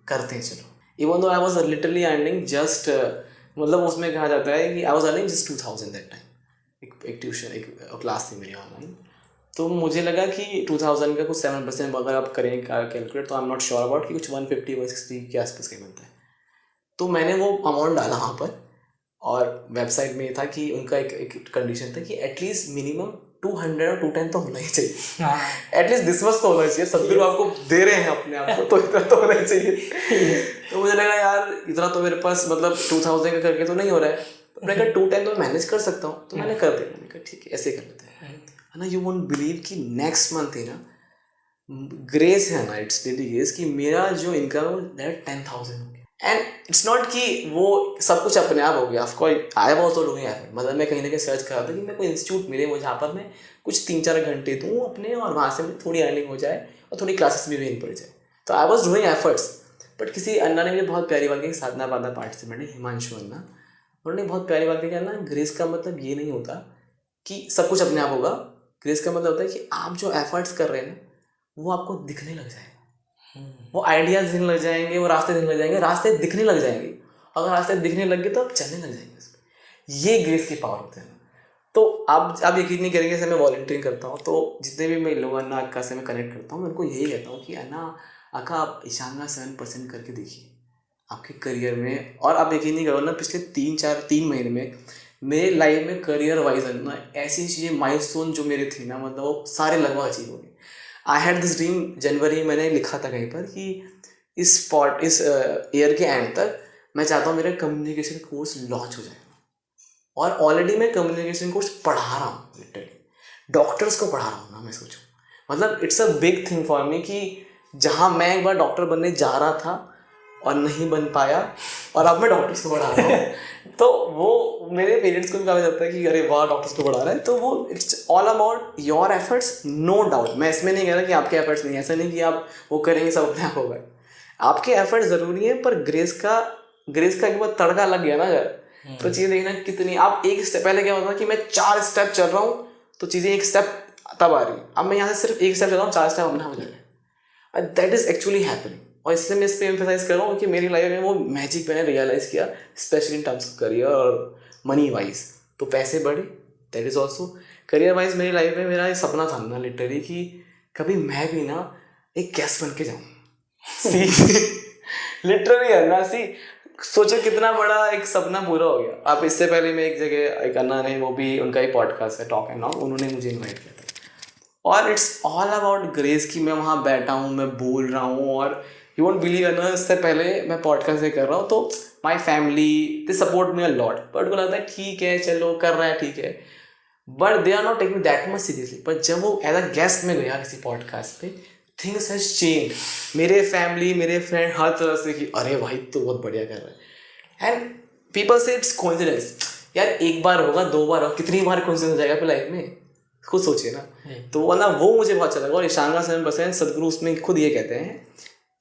[SPEAKER 1] करते हैं चलो. Even though I was literally earning just मतलब उसमें कहा जाता है कि I was earning just 2000 that time. एक ट्यूशन एक क्लास थी मेरी ऑनलाइन. तो मुझे लगा कि 2000 का कुछ 7% अगर आप करें कैलकुलेट, तो आई एम नॉट श्योर अबाउट कि कुछ 150-160 के आसपास का बनता है. तो मैंने वो अमाउंट डाला वहाँ पर, और वेबसाइट में था कि उनका एक कंडीशन था कि एटलीस्ट मिनिमम 200 और 210 तो होना ही चाहिए. एटलीस्ट दिस मच तो होना चाहिए. सदगुरु आपको दे रहे हैं अपने आप को, तो इतना तो होना ही चाहिए. तो मुझे लगा यार इतना तो मेरे पास मतलब 2000 का करके तो नहीं हो रहा है. तो मैंने कहा 210 तो मैनेज कर सकता हूँ, तो मैंने कर दिया. मैंने कहा ठीक है ऐसे कर लेते हैं, है ना. यू वोंट बिलीव कि नेक्स्ट मंथ ही ना ग्रेस है ना, इट्स डेली ग्रेस कि मेरा जो इनकम है वो 10,000 हो गया. एंड इट्स नॉट कि वो सब कुछ अपने आप हो गया. Of course I have also doing effort. मतलब मैं कहीं ना कहीं सर्च कर रहा था कि मैं कोई इंस्टीट्यूट मिले मुझे जहाँ पर मैं कुछ 3-4 घंटे दूँ अपने, और वहाँ से मुझे थोड़ी अर्निंग हो जाए और थोड़ी क्लासेस भी विन पड़ जाए. तो I was doing efforts. But किसी अन्ना ने मुझे बहुत प्यारी बात की, साधना पाधा पार्टिसिपेंट है हिमांशु अन्ना, उन्होंने बहुत प्यारी बात की ना, ग्रेस का मतलब ये नहीं होता कि सब कुछ अपने आप होगा. ग्रेस का मतलब होता है कि आप जो एफर्ट्स कर रहे हैं ना वो आपको दिखने लग जाएगा. वो आइडियाज दिखने लग जाएंगे, वो रास्ते दिखने लग जाएंगे, रास्ते दिखने लग जाएंगे. अगर रास्ते दिखने लग गए तो आप चलने लग जाएंगे उसमें. ये ग्रेस की पावर होते हैं. तो आप यकीन नहीं करेंगे, जैसे मैं वॉलंटियरिंग करता हूँ तो जितने भी मैं लोग अन्ना अक्का से मैं कनेक्ट करता हूँ, मैं उनको यही कहता हूँ कि अन्ना अक्का आप ईशांगा 7% करके देखिए आपके करियर में. और आप यकीन नहीं करो ना, पिछले 3 महीने में मेरे लाइफ में करियर वाइज ना ऐसी चीज़ें माइलस्टोन जो मेरे थे ना, मतलब वो सारे लगभग अचीव हो गए. आई हैड दिस ड्रीम, जनवरी मैंने लिखा था कहीं पर कि इस ईयर के एंड तक मैं चाहता हूँ मेरा कम्युनिकेशन कोर्स लॉन्च हो जाए. और ऑलरेडी मैं कम्युनिकेशन कोर्स पढ़ा रहा हूँ, लिटरली डॉक्टर्स को पढ़ा रहा हूँ ना. मैं सोचूं मतलब it's a big thing for me कि जहाँ मैं एक बार डॉक्टर बनने जा रहा था और नहीं बन पाया, और अब मैं डॉक्टर्स को पढ़ा रहा हूँ. तो वो मेरे पेरेंट्स को भी कहा जाता है कि अरे वाह डॉक्टर्स को पढ़ा रहा है. तो वो it's all about your efforts, no doubt. मैं इसमें नहीं कह रहा कि आपके एफर्ट्स नहीं, ऐसा नहीं कि आप वो करेंगे सब अपने आप होगा. आपके एफर्ट्स ज़रूरी हैं, पर ग्रेस का एक बार तड़का लग गया ना अगर, तो चीज़ें देखना कितनी. आप एक स्टेप पहले क्या होता है कि मैं 4 स्टेप चल रहा हूँ तो चीज़ें एक स्टेप तब आ रही. अब मैं यहाँ से सिर्फ एक स्टेप चल रहा हूँ, 4 स्टेप अपना हो जाएगा. That is actually happening. और इसलिए मैं इस पर एम्फेसाइज कर रहा हूँ कि मेरी लाइफ में वो मैजिक मैंने रियलाइज़ किया, specially in terms of career और मनी वाइज. तो पैसे बढ़े, that is also career wise. मेरी लाइफ में मेरा ये सपना था ना लिटरली कि कभी मैं भी ना एक गेस्ट बन के जाऊँ. लिटरली है ना. सोचो कितना बड़ा एक सपना पूरा हो गया. आप इससे पहले मैं एक जगह एक अन्ना ने, वो भी उनका ही पॉडकास्ट है टॉक एंड नाउ, उन्होंने मुझे इन्वाइट किया था. और इट्स ऑल अबाउट ग्रेस कि मैं वहाँ बैठा हूँ, मैं बोल रहा हूँ. और यू वोंट बिलीव है ना, इससे पहले मैं पॉडकास्ट से कर रहा हूँ तो my family they support me a lot. But उनको लगता है ठीक है चलो कर रहा है ठीक है, but they are not taking that much seriously. पर जब वो एज अ गेस्ट में गया किसी पॉडकास्ट पे, थिंग्स हैज चेंज. मेरे फैमिली मेरे फ्रेंड हर तरह से कि अरे भाई तो बहुत बढ़िया कर रहा है. एंड पीपल से इट्स कोइंसिडेंस. यार एक बार होगा, 2 बार होगा, कितनी बार कोइंसिडेंस हो जाएगा अपनी लाइफ में, खुद सोचिए ना. तो वो ना वो मुझे बहुत अच्छा लगा. और ईशांगा 7% सदगुरु उसमें खुद ये कहते हैं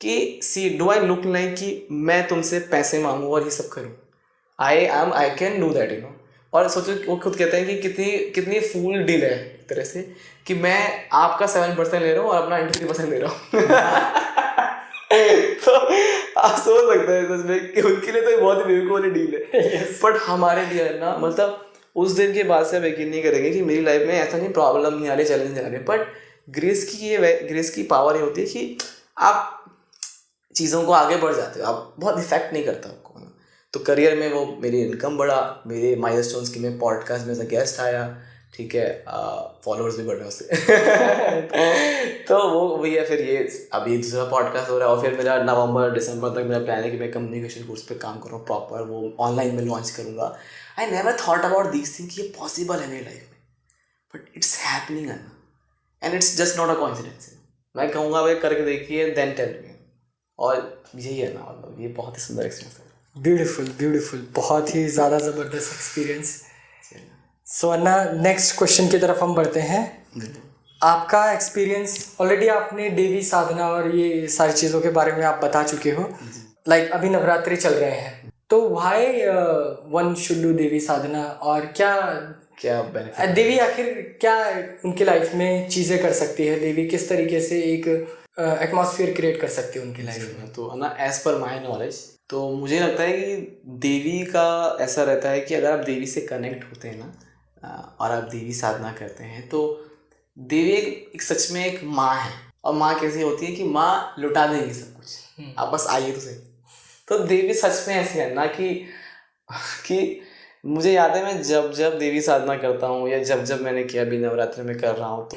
[SPEAKER 1] कि सी डू आई लुक लाइक कि मैं तुमसे पैसे मांगूँ और ये सब करूँ. I can do that you know. और सोचो वो खुद कहते हैं कि कितनी कितनी फूल डील है एक तरह से कि मैं आपका 7% ले रहा हूँ और अपना 93% ले रहा हूँ। तो आप सोच सकते हैं सच में कि उनके लिए तो ये बहुत ही बेवकूफ़ वाली डील है। बट हमारे लिए है ना, मतलब उस दिन के बाद से आप यकीन नहीं करेंगे कि मेरी लाइफ में ऐसा नहीं प्रॉब्लम नहीं आ रही, चैलेंज नहीं आ रहे, बट ग्रेस की पावर ये होती है कि आप चीज़ों को आगे बढ़ जाते हो, आप बहुत इफेक्ट नहीं करता आपको ना। तो करियर में वो मेरी इनकम बढ़ा, मेरे माइलस्टोन्स की मैं पॉडकास्ट में एज अ गेस्ट आया, ठीक है, फॉलोअर्स भी बढ़े उससे। तो वो भैया फिर ये अभी दूसरा पॉडकास्ट हो रहा है और फिर मेरा नवंबर दिसंबर तक मेरा प्लान है कि मैं कम्युनिकेशन कोर्स पे काम करूँ प्रॉपर, वो ऑनलाइन में लॉन्च करूँगा। I never thought about these thing कि ये पॉसिबल है मेरी लाइफ में, but it's happening and it's just not a coincidence. मैं कहूँगा भाई करके देखिए, देन टेल मी। और यही है ना, मतलब ये बहुत ही सुंदर एक्सपीरियंस है।
[SPEAKER 2] ब्यूटीफुल, बहुत ही ज़्यादा ज़बरदस्त एक्सपीरियंस। सो अन्ना, नेक्स्ट क्वेश्चन की तरफ हम बढ़ते हैं। आपका एक्सपीरियंस, ऑलरेडी आपने देवी साधना और ये सारी चीज़ों के बारे में आप बता चुके हो। लाइक अभी नवरात्रि चल रहे हैं, तो व्हाई वन शुड डू देवी साधना, और क्या
[SPEAKER 1] बेनिफिट
[SPEAKER 2] देवी आखिर क्या उनकी लाइफ में चीज़ें कर सकती है, देवी किस तरीके से एक एटमॉस्फेयर क्रिएट कर सकती है उनकी लाइफ में?
[SPEAKER 1] तो ना, एज पर माई नॉलेज तो मुझे लगता है कि देवी का ऐसा रहता है कि अगर आप देवी से कनेक्ट होते हैं ना और आप देवी साधना करते हैं, तो देवी एक सच में एक माँ है। और माँ कैसी होती है कि माँ लुटा देंगी सब कुछ, आप बस आइए तो सही। तो देवी सच में ऐसी है ना कि मुझे याद है मैं जब जब देवी साधना करता हूँ या जब जब मैंने किया, अभी नवरात्रि में कर रहा हूँ,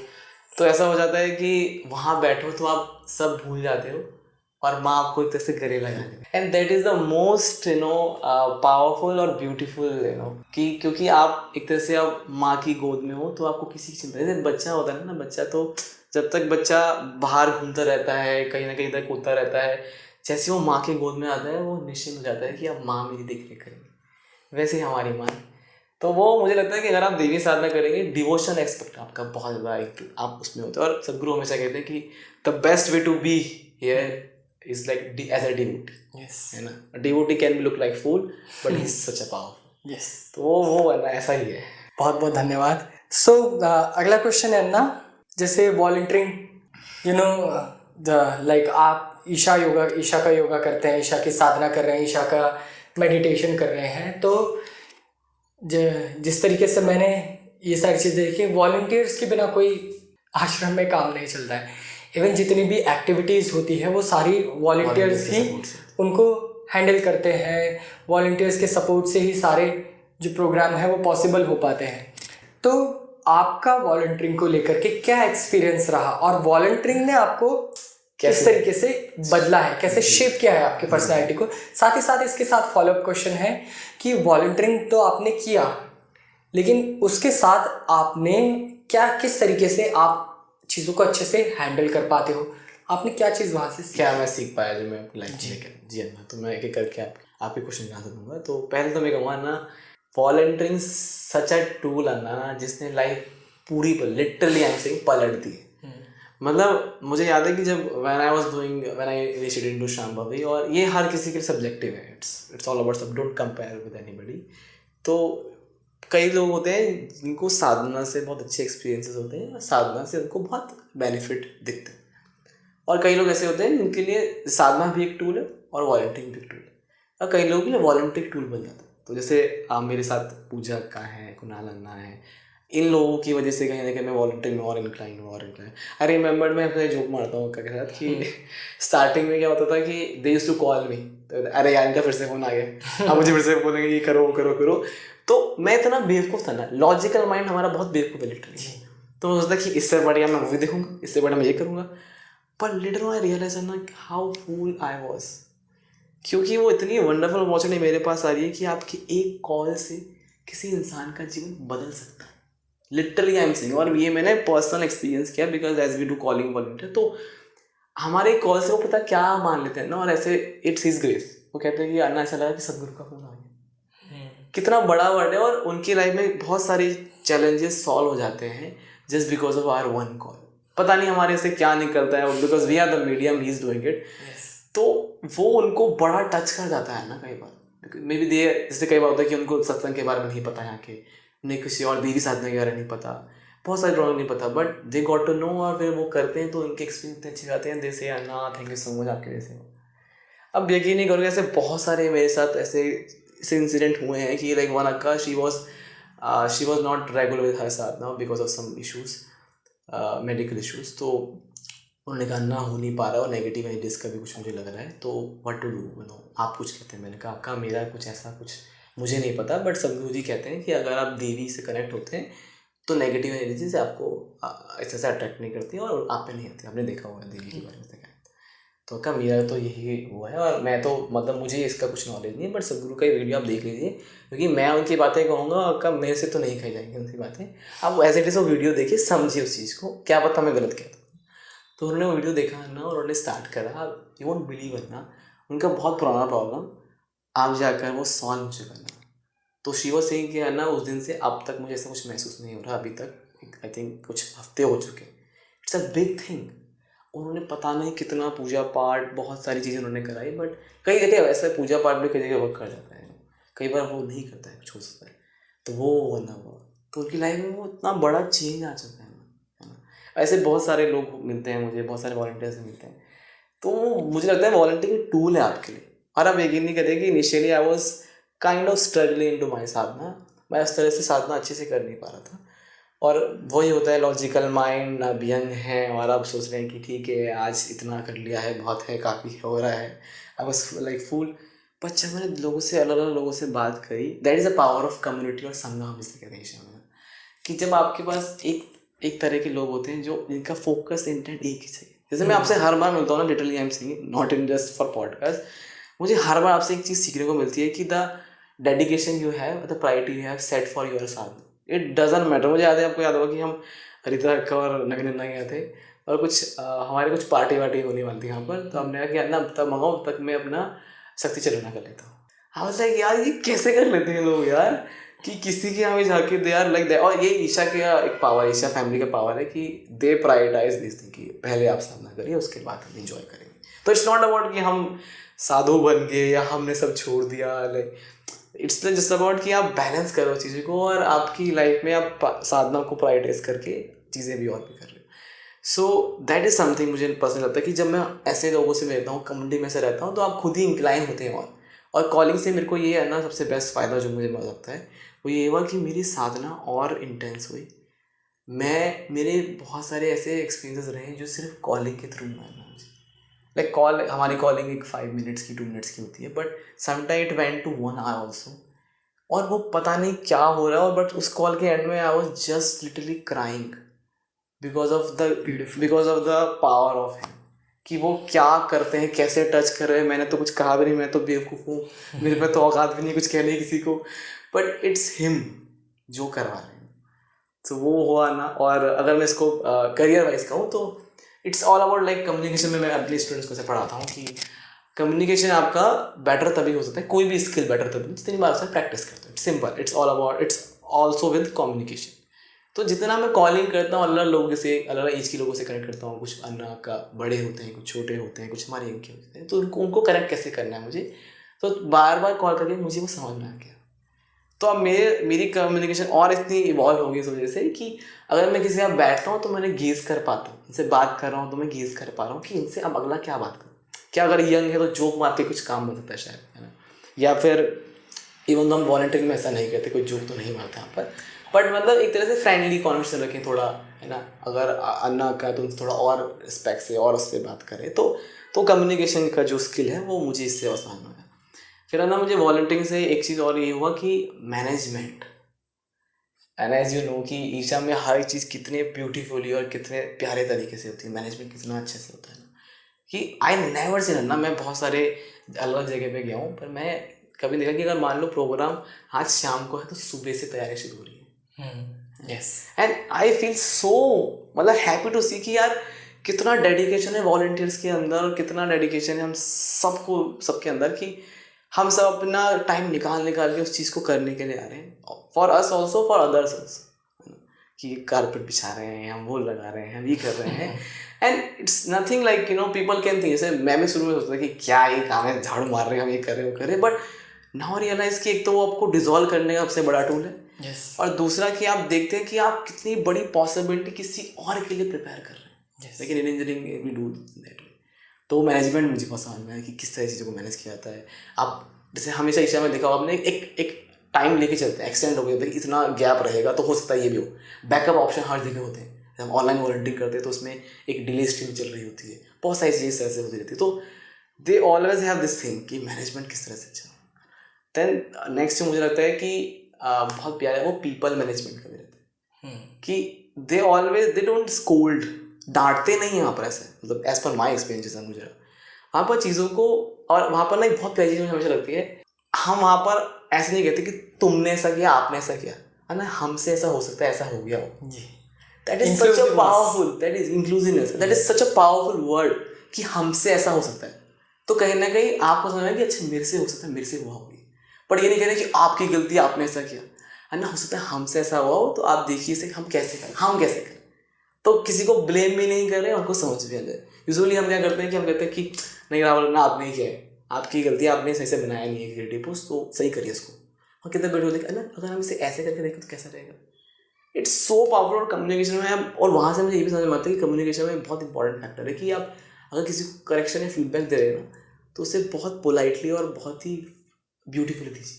[SPEAKER 1] तो ऐसा हो जाता है कि वहाँ बैठो तो आप सब भूल जाते हो और माँ आपको एक तरह से गले लगा देती है। And that is the most powerful और ब्यूटीफुल कि क्योंकि आप एक तरह से आप माँ की गोद में हो, तो आपको किसी की चिंता, जैसे बच्चा होता है ना, बच्चा तो जब तक बच्चा बाहर घूमता रहता है, कहीं ना कहीं तक कूदता रहता है, जैसे वो माँ के गोद में आता है वो निश्चिंत हो जाता है कि अब माँ मेरी देख रेख करेंगे। वैसे ही हमारी माँ, तो वो मुझे लगता है कि अगर आप देवी साधना करेंगे, डिवोशन एक्सपेक्ट आपका बहुत ज़्यादा एक आप उसमें होते हैं। और सदगुरु हमेशा कहते हैं कि the best way to be here is like as a devotee, है ना। Devotee can be look like fool but he is such a powerful. तो वो है ना, ऐसा ही है।
[SPEAKER 2] बहुत बहुत धन्यवाद। सो अगला क्वेश्चन है ना, जैसे वॉलंटियरिंग, यू नो, लाइक आप ईशा का योगा करते हैं, ईशा की साधना कर रहे हैं, ईशा का मेडिटेशन कर रहे हैं, तो जिस तरीके से मैंने ये सारी चीज़ें देखी, वॉलंटियर्स के बिना कोई आश्रम में काम नहीं चलता है। इवन जितनी भी एक्टिविटीज़ होती है वो सारी वॉलंटियर्स ही उनको हैंडल करते हैं। वॉलंटियर्स के सपोर्ट से ही सारे जो प्रोग्राम है वो पॉसिबल हो पाते हैं। तो आपका वॉलंटियरिंग को लेकर के क्या एक्सपीरियंस रहा, और वॉलंटियरिंग ने आपको किस तरीके से बदला है, कैसे शेप किया है आपकी पर्सनैलिटी को? साथ ही साथ इसके साथ फॉलोअप क्वेश्चन है कि वॉलंटियरिंग तो आपने किया, लेकिन उसके साथ आपने किस तरीके से आप चीज़ों को अच्छे से हैंडल कर पाते हो, आपने क्या चीज़ वहाँ से
[SPEAKER 1] क्या मैं सीख पाया जो मैं अपनी लाइफ में लेकर? जी हाँ, तो मैं एक एक करके आपके क्वेश्चन का आंसर दूंगा। तो पहले तो मैं कहूँगा ना, वॉलंटियरिंग सच अ टूल है ना, जिसने लाइफ पूरी लिटरली आई एम सेइंग पलट दी। मतलब मुझे याद है कि जब when I initiated into Shambhavi, और ये हर किसी के लिए सब्जेक्टिव है, इट्स ऑल अबाउट सब, डोंट कंपेयर विद एनीबॉडी। तो कई लोग होते हैं जिनको साधना से बहुत अच्छे एक्सपीरियंसेस होते हैं, साधना से उनको बहुत बेनिफिट दिखते हैं, और कई लोग ऐसे होते हैं जिनके लिए साधना भी एक टूल है और वॉलंटियरिंग भी एक टूल है, और कई लोगों के लिए वॉलंटियरिंग टूल बन जाता है। तो जैसे मेरे साथ पूजा का है, कुणाल अन्ना है, इन लोगों की वजह से कहीं ना कहीं मैं वॉलंटियरिंग में और इंक्लाइन। आई रिमेंबर, मैं अपने जोक मारता हूँ के साथ कि स्टार्टिंग में क्या होता था कि they used to call me, तो अरे यार इनका फिर से फोन आ गया, अब मुझे फिर से बोलेंगे ये करो करो करो। तो मैं इतना बेवकूफ़ था ना, लॉजिकल माइंड हमारा बहुत बेवकूफ़ है लिटरली। तो मैं सोचता कि इससे बढ़िया मैं मूवी देखूंगा, इससे बढ़िया मैं ये करूँगा, पर लिटर आई रियलाइज ना हाउ फूल आई वॉज, क्योंकि वो इतनी वंडरफुल अपॉर्चुनिटी मेरे पास आ रही है कि आपकी एक कॉल से किसी इंसान का जीवन बदल सकता है, लिटरली आई एम सेइंग। और ये मैंने पर्सनल एक्सपीरियंस किया, because as we do calling volunteer, तो हमारे कॉल से वो पता क्या मान लेते हैं ना, और ऐसे इट्स हिज ग्रेस, वो कहते हैं कि अन्ना ऐसा लगा कि सदगुरु का फोन आ गया। कितना बड़ा वर्ड है, और उनकी लाइफ में बहुत सारे चैलेंजेस सॉल्व हो जाते हैं just because of our one call. पता नहीं हमारे से क्या निकलता है, because we are the medium, he is doing it. तो वो उनको बड़ा टच कर जाता है ना कई बार, मे बी दे, जैसे कई बार होता है कि उनको सत्संग के बारे में नहीं पता, यहाँ के उन्हें किसी और देवी साधना के बारे में नहीं पता, बहुत सारे ड्रॉइंग नहीं पता, but they got to know, और फिर वो करते हैं तो उनके एक्सपीरियंस इतने अच्छे आते हैं, दे से अन्ना थैंक यू सो मच आपके वजह से। अब यकीन नहीं करोगे, ऐसे बहुत सारे मेरे साथ ऐसे इंसिडेंट हुए हैं कि like one akka she was not regular with her sadhana because of some issues, medical issues. तो उन्होंने कहा ना हो नहीं पा रहा, और नेगेटिव एनर्जीज का भी कुछ मुझे लग रहा है, तो व्हाट टू डू, आप कुछ कहते हैं। मैंने कहा मेरा कुछ ऐसा कुछ मुझे नहीं पता, बट सदगुरु जी कहते हैं कि अगर आप देवी से कनेक्ट होते हैं तो नेगेटिव एनर्जी से आपको ऐसे से अट्रैक्ट नहीं करती और आप पे नहीं आती। आपने देखा होगा देवी के बारे में। तो कहा मेरा तो यही हुआ है, और मैं तो मतलब मुझे इसका कुछ नॉलेज नहीं है, बट सदगुरु का वीडियो आप देख लीजिए, क्योंकि मैं उनकी बातें कहूँगा, कब मेरे से तो नहीं कही जाएंगी उनकी बातें। आप एज इट इज़ वो वीडियो देखिए, समझिए उस चीज़ को, क्या पता मैं गलत कहता हूँ। तो उन्होंने वो वीडियो देखा ना, और उन्होंने स्टार्ट करा, यू वोंट बिलीव ना, उनका बहुत पुराना प्रॉब्लम आप जाकर वो सॉल्व मुझे करना। तो शी वाज सेइंग कि ना उस दिन से अब तक मुझे ऐसा कुछ महसूस नहीं हो रहा, अभी तक आई थिंक कुछ हफ्ते हो चुके। It's a big thing. उन्होंने पता नहीं कितना पूजा पाठ, बहुत सारी चीज़ें उन्होंने कराई, बट कई जगह वैसे पूजा पाठ भी कई जगह वर्क कर जाता है, कई बार वो नहीं करता है, कुछ हो सकता है, तो वो होना हुआ, तो उनकी लाइफ में वो इतना बड़ा चेंज आ चुका है ना। ऐसे बहुत सारे लोग मिलते हैं मुझे, बहुत सारे वॉलंटियर्स मिलते हैं, तो मुझे लगता है वॉलंटियरिंग टूल है आपके लिए। और आप यकीन नहीं करें कि initially I was kind of struggling into my sadhana. मैं उस तरह से साधना अच्छे से कर नहीं पा रहा था, और वही होता है लॉजिकल माइंड, अब यंग है और अब सोच रहे हैं कि ठीक है आज इतना कर लिया है, बहुत है, काफ़ी हो रहा है, आई वाज लाइक फूल। पर जब मैंने लोगों से, अलग अलग लोगों से बात करी, that is a power of community और संघ, हम इसे कहते हैं कि जब आपके पास एक तरह के लोग होते हैं जो इनका फोकस इंटेंट एक ही चाहिए। जैसे मैं आपसे हर बार मिलता हूँ ना, literally I am saying, not in just for podcast, मुझे हर बार आपसे एक चीज़ सीखने को मिलती है कि the dedication you have, the priority you have set for your Sadhana, it doesn't matter. मुझे याद है, आपको याद होगा कि हम हरिद्वार का और नगर नन्ना गए थे, और कुछ हमारे कुछ पार्टी वार्टी होने वाली थी यहाँ पर, तो हमने कहा कि अन्ना तब मंगाओ, तब मैं अपना शक्ति चलना कर लेता हूँ। हाँ वाज लाइक यार ये कैसे कर लेते हैं लोग यार, कि किसी के यहाँ भी जाके दे आर लाइक दैट। और ये ईशा का एक पावर, ईशा फैमिली का पावर है कि दे प्रायोरिटाइज दिस थिंग, कि पहले आप साधना करिए, उसके बाद हम इंजॉय करेंगे। तो इट्स नॉट अबाउट कि हम साधु बन गए या हमने सब छोड़ दिया, लाइक इट्स जस्ट अबाउट कि आप बैलेंस करो चीज़ों को, और आपकी लाइफ में आप साधना को प्रायोरिटाइज करके चीज़ें भी और भी कर रहे हो। सो दैट इज़ समथिंग मुझे पर्सनल लगता है कि जब मैं ऐसे लोगों से मिलता हूँ, कम्युनिटी में से रहता हूँ, तो आप खुद ही इंक्लाइन होते हैं। और कॉलिंग से मेरे को ये है ना, सबसे बेस्ट फ़ायदा जो मुझे लगता है वो ये हुआ कि मेरी साधना और इंटेंस हुई। मेरे बहुत सारे ऐसे एक्सपीरियंसेस रहे जो सिर्फ कॉलिंग के थ्रू मिला मुझे। लाइक हमारी कॉलिंग एक 5 मिनट्स की 2 मिनट्स की होती है, but sometime it went to 1 hour also, और वो पता नहीं क्या हो रहा है, और बट उस कॉल के एंड में I was just literally crying because of the power of him, कि वो क्या करते हैं, कैसे टच कर रहे हैं। मैंने तो कुछ कहा भी नहीं, मैं तो बेवकूफ़ हूँ, मेरे पे तो औकात भी नहीं कुछ कहने किसी को, बट इट्स हिम जो करवा रहे हैं। तो वो हुआ ना। और अगर मैं इसको करियर वाइज कहूँ तो it's all about like communication में मैं अपने स्टूडेंट्स को से पढ़ाता हूँ कि कम्युनिकेशन आपका बेटर तभी हो सकता है, कोई भी स्किल बेटर तभी जितनी बार उसमें प्रैक्टिस करते हो। It's simple, it's all about, it's also with communication. तो जितना मैं कॉलिंग करता हूँ, अलग लोगों से, अलग एज के लोगों से कनेक्ट करता हूँ, कुछ अन्ना का बड़े होते हैं, कुछ छोटे होते हैं, कुछ हमारे एज के होते हैं, तो उनको कनेक्ट कैसे करना है मुझे, तो बार बार कॉल करके मुझे वो समझ में आ गया। तो अब मेरी कम्युनिकेशन और इतनी इवॉल्व होगी इस वजह से कि अगर मैं किसी के साथ बैठता हूँ तो मैंने गेज कर पाता हूँ, इनसे बात कर रहा हूँ तो मैं गेज कर पा रहा हूँ कि इनसे अब अगला क्या बात करूँ। क्या अगर यंग है तो जोक मार के कुछ काम बन सकता है शायद, है ना, या फिर इवन तो हम वॉलंटियरिंग में ऐसा नहीं करते, कोई जोक तो नहीं मारते यहाँ पर, बट मतलब एक तरह से फ्रेंडली कॉन्वर्सेशन रखें थोड़ा, है ना। अगर अन्ना का तो थोड़ा और रिस्पेक्ट से और उससे बात करें तो कम्युनिकेशन का जो स्किल है वो मुझे इससे आसान हो गया। फिर है ना, मुझे वॉलंटियरिंग से एक चीज़ और ये हुआ कि management, and as you know कि ईशा में हर चीज़ कितने ब्यूटीफुली और कितने प्यारे तरीके से होती है, मैनेजमेंट कितना अच्छे से होता है ना, कि आई नेवर सीन ना, मैं बहुत सारे अलग जगह पे गया हूँ, पर मैं कभी देखा कि अगर मान लो प्रोग्राम आज शाम को है तो सुबह से तैयारी शुरू हो रही है। Yes, and I feel so मतलब हैप्पी टू सी कि यार कितना डेडिकेशन है वॉलंटियर्स के अंदर, कितना डेडिकेशन है हम सबके अंदर, कि हम सब अपना टाइम निकाल के उस चीज़ को करने के लिए आ रहे हैं, for us also, for others also, कि कारपेट बिछा रहे हैं, हम वो लगा रहे हैं, हम ये कर रहे हैं। And it's nothing like people can think, जैसे मैं भी शुरू में सोचता था कि क्या ये काम है, झाड़ू मार रहे हैं हम, ये कर रहे हैं वो कर रहे हैं, बट नाउ रियलाइज कि एक तो वो आपको डिसॉल्व करने का सबसे बड़ा टूल है,
[SPEAKER 2] यस,
[SPEAKER 1] और दूसरा कि आप देखते हैं कि आप कितनी बड़ी पॉसिबिलिटी किसी और के लिए प्रिपेयर कर रहे हैं।
[SPEAKER 2] यस,
[SPEAKER 1] लेकिन in engineering we do that way. तो मैनेजमेंट मुझे बहुत समझ में आया कि किस तरह चीज़ों को मैनेज किया जाता है। आप जैसे हमेशा ईशा में देखा हो आपने, एक टाइम लेके चलते हैं, एक्सटेंड हो गया, इतना गैप रहेगा तो हो सकता है ये भी हो। बैकअप ऑप्शन हर जगह होते हैं। जब हम ऑनलाइन वॉलंटियरिंग करते हैं तो उसमें एक डिले स्ट्रीम चल रही होती है, बहुत सारी चीज़ें इस तरह से होती रहती है। तो they always have this thing कि मैनेजमेंट किस तरह से अच्छा। देन नेक्स्ट मुझे लगता है कि बहुत प्यारा है वो पीपल मैनेजमेंट का भी रहता है कि they always they don't scold, डांटते नहीं हैं वहाँ पर ऐसे, मतलब एज पर माई एक्सपीरियंस जैसा मुझे वहाँ पर चीज़ों को। और वहाँ पर ना एक बहुत प्यारी चीज़ मुझे हमेशा लगती है, हम वहाँ पर ऐसे नहीं कहते कि तुमने ऐसा किया, आपने ऐसा किया, है ना, हमसे ऐसा हो सकता है, ऐसा हो गया हो। That is such a powerful, that is inclusiveness, that is such a powerful word कि हमसे ऐसा हो सकता है। तो कहीं ना कहीं आपको समझना है कि अच्छा मेरे से हो सकता है, मेरे से हुआ होगी, पर ये नहीं कहना कि आपकी गलती, आपने ऐसा किया, है ना, हो सकता है हमसे ऐसा हुआ हो, तो आप देखिए इसे हम कैसे करें, हम कैसे करें। तो किसी को ब्लेम भी नहीं कर रहे, उनको समझ भी आ जाए। यूजुअली हम क्या करते हैं कि हम कहते हैं कि नहीं राहुल ना, आपने ही किया है, आपकी गलती, आपने सही से बनाया नहीं है क्रिएटिव पोस्ट, तो सही करिए इसको। और कितने बैठे होते ना, अगर हम इसे ऐसे करके देखें तो कैसा रहेगा। It's so powerful. और कम्युनिकेशन में हम, और वहाँ से मुझे ये भी समझ में आता है कि कम्युनिकेशन में बहुत इंपॉर्टेंट फैक्टर है कि आप अगर किसी को करेक्शन या फीडबैक दे रहे हैं ना, तो उसे बहुत पोलाइटली और बहुत ही ब्यूटीफुली दीजिए।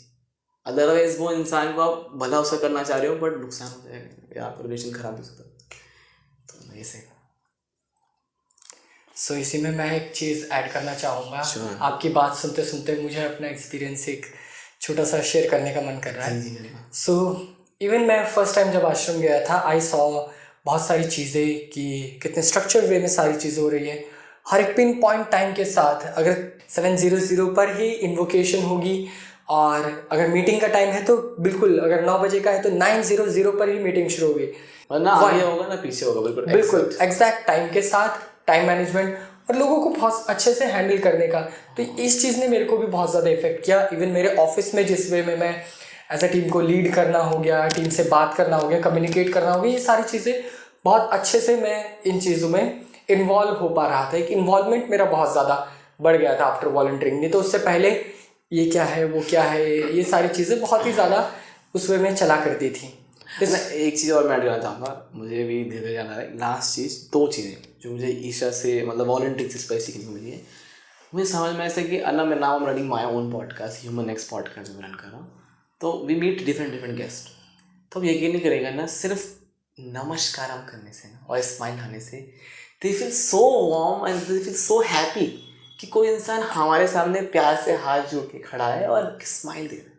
[SPEAKER 1] अदरवाइज वो इंसान को आप भला उसका करना चाह रहे हो बट नुकसान हो जाएगा या आपका रिलेशन खराब हो सकता है। तो ऐसे
[SPEAKER 2] सो इसी में मैं एक चीज़ ऐड करना चाहूँगा।
[SPEAKER 1] Sure.
[SPEAKER 2] आपकी बात सुनते सुनते मुझे अपना एक्सपीरियंस एक छोटा सा शेयर करने का मन कर रहा है। सो इवन मैं फर्स्ट टाइम जब आश्रम गया था, आई सॉ बहुत सारी चीज़ें कि कितने स्ट्रक्चर वे में सारी चीज़ें हो रही है। हर एक पिन पॉइंट टाइम के साथ अगर 7:00 पर ही इन्वोकेशन होगी, और अगर मीटिंग का टाइम है तो बिल्कुल, अगर 9 बजे का है तो 9:00 पर ही मीटिंग शुरू होगी,
[SPEAKER 1] और ना आगे होगा ना पीछे होगा, बिल्कुल
[SPEAKER 2] बिल्कुल एग्जैक्ट टाइम के साथ, टाइम मैनेजमेंट और लोगों को बहुत अच्छे से हैंडल करने का। तो इस चीज़ ने मेरे को भी बहुत ज़्यादा इफेक्ट किया। इवन मेरे ऑफिस में जिस वे में मैं एज अ टीम को लीड करना हो गया, टीम से बात करना हो गया, कम्युनिकेट करना हो गया, ये सारी चीज़ें बहुत अच्छे से मैं इन चीज़ों में इन्वॉल्व हो पा रहा था। एक इन्वॉल्वमेंट मेरा बहुत ज़्यादा बढ़ गया था आफ्टर वॉलंटियरिंग। नहीं तो उससे पहले ये क्या है, वो क्या है, ये सारी चीज़ें बहुत ही ज़्यादा उस वे में चला करती थी।
[SPEAKER 1] एक चीज़ और मैं ऐड करना चाहूँगा, मुझे भी धीरे जाना है। लास्ट चीज़, दो चीज़ें जो मुझे ईशा से, मतलब वॉलंटियरिंग से स्पेशली सीखने को मिली है। मुझे समझ में ऐसा कि अन्ना मैं now running my own podcast, human next podcast जो मैं रन कर रहा हूँ, तो वी मीट डिफरेंट गेस्ट। तो अब यकीन नहीं करेगा ना, सिर्फ नमस्कार हम करने से ना और स्माइल आने से they feel so warm and they feel so happy कि कोई इंसान हमारे सामने प्यार से हाथ जोड़ के खड़ा है और स्माइल दे रहा है।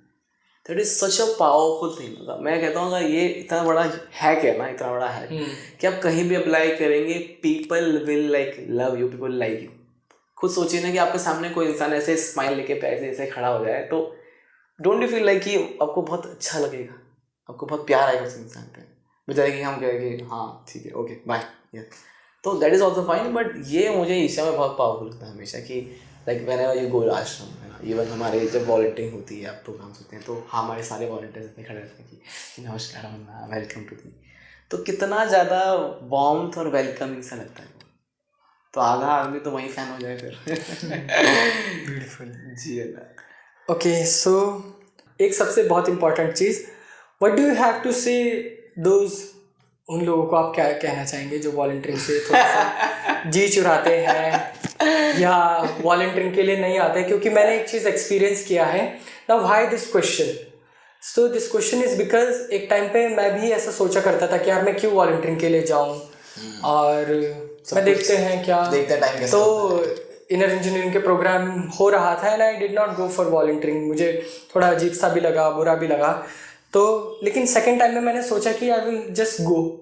[SPEAKER 1] That is such a powerful thing. मतलब मैं कहता हूँ ये इतना बड़ा हैक है ना, इतना बड़ा हैक कि आप कहीं भी अप्लाई करेंगे, people will like love you, people like you. खुद सोचिए ना कि आपके सामने कोई इंसान ऐसे स्माइल लेके पैसे ऐसे खड़ा हो जाए, तो डोंट यू फील लाइक कि आपको बहुत अच्छा लगेगा, आपको बहुत प्यार आएगा उस इंसान पे, बजाय कि हम कहें कि हाँ ठीक है ओके बाय। तो that is also fine. But ये मुझे ईशा में बहुत पावरफुल लगता है हमेशा कि लाइक व्हेनेवर यू गो आश्रम, इवन हमारे जब वॉलंटियरिंग होती है, प्रोग्राम्स होते हैं, तो हमारे सारे वॉलंटियर्स इतने खड़े रहते हैं कि नमस्कार अन्ना, वेलकम टू दी। तो कितना ज़्यादा वार्मथ और वेलकमिंग सा लगता है। तो आधा आदमी तो वहीं फैन हो जाए फिर।
[SPEAKER 2] ब्यूटीफुल
[SPEAKER 1] जी अन्ना।
[SPEAKER 2] ओके, सो एक सबसे बहुत इम्पोर्टेंट चीज़, what do you have to say those, उन लोगों को आप क्या कहना चाहेंगे जो वॉलंटियरिंग से थोड़ा सा जी चुराते हैं या वॉलंटियरिंग के लिए नहीं आते? क्योंकि मैंने एक चीज़ एक्सपीरियंस किया है। Now why this question? So this question is because एक टाइम पे मैं भी ऐसा सोचा करता था कि यार मैं क्यों वॉलंटियरिंग के लिए जाऊँ, और मैं देखते हैं क्या, तो इनर इंजीनियरिंग के प्रोग्राम हो रहा था and I did not go for volunteering. मुझे थोड़ा अजीब सा भी लगा, बुरा भी लगा। तो लेकिन सेकेंड टाइम में मैंने सोचा कि I will just go,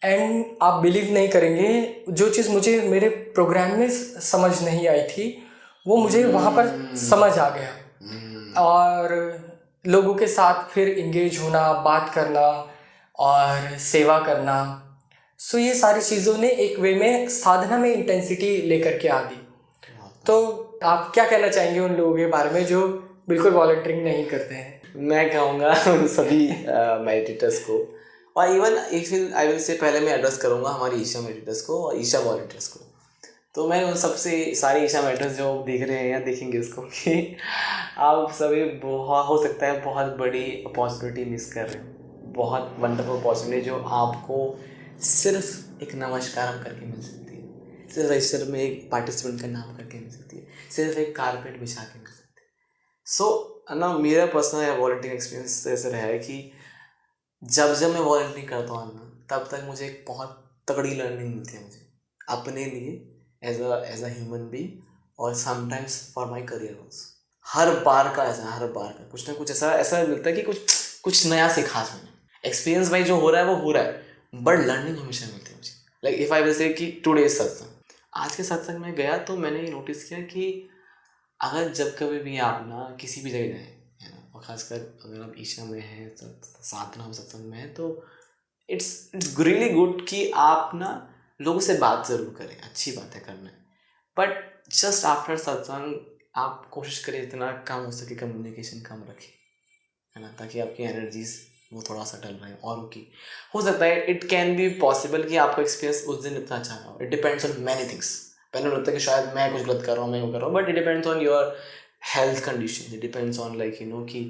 [SPEAKER 2] and आप बिलीव नहीं करेंगे, जो चीज़ मुझे मेरे प्रोग्राम में समझ नहीं आई थी वो मुझे वहाँ पर समझ आ गया। और लोगों के साथ फिर इंगेज होना, बात करना और सेवा करना, सो ये सारी चीज़ों ने एक वे में साधना में इंटेंसिटी लेकर के आ दी। तो आप क्या कहना चाहेंगे उन लोगों के बारे में जो बिल्कुल वॉलंटियरिंग नहीं करते हैं?
[SPEAKER 1] मैं कहूँगा उन सभी मेडिटेटर्स को, और इवन आई विल से पहले मैं एड्रेस करूँगा हमारी ईशा मेडिटेटर्स को और ईशा वॉलंटियर्स को, तो मैं उन सबसे सारे ईशा मैटर्स जो देख रहे हैं या देखेंगे उसको कि आप सभी बहुत हो सकता है बहुत बड़ी अपॉर्चुनिटी मिस कर रहे हो, बहुत वंडरफुल अपॉर्चुनिटी जो आपको सिर्फ एक नमस्कार हम करके मिल सकती है, सिर्फ रजिस्टर में एक पार्टिसिपेंट का नाम करके मिल सकती है, सिर्फ एक कारपेट बिछा के मिल सकती है। सो ना मेरा पर्सनल वॉलंटियरिंग एक्सपीरियंस ऐसा रहा है कि जब जब मैं वॉलंटियरिंग करता हूँ ना, तब तक मुझे एक बहुत तगड़ी लर्निंग मिलती है मुझे अपने लिए एज अ ह्यूमन बीइंग और sometimes for my career also. हर बार का ऐसा, हर बार का कुछ ना कुछ ऐसा ऐसा मिलता है कि कुछ कुछ नया सीखा मैंने। एक्सपीरियंस भाई जो हो रहा है वो हो रहा है, बट लर्निंग हमेशा मिलती है मुझे। लाइक इफ आई विल से कि टुडेज सत्संग, आज के सत्संग में गया तो मैंने ये नोटिस किया कि अगर जब कभी भी आप ना किसी भी जगह जाएँ, है ना, और खासकर अगर आप ईशा में हैं, साधना में सत्संग में हैं, तो इट्स रियली गुड कि आप ना लोगों से बात ज़रूर करें, अच्छी बातें करना है, बट जस्ट आफ्टर सत्संग आप कोशिश करें इतना कम हो सके कम्युनिकेशन कम रखें, है ना, ताकि आपकी एनर्जीज वो थोड़ा सा टल रहे हैं। और की हो सकता है इट कैन बी पॉसिबल कि आपका एक्सपीरियंस उस दिन इतना अच्छा ना हो, it depends on many things. पहले लगता है कि शायद मैं कुछ गलत कर रहा हूँ, मैं वो कर रहा हूँ, but it depends on your health condition, it depends on like कि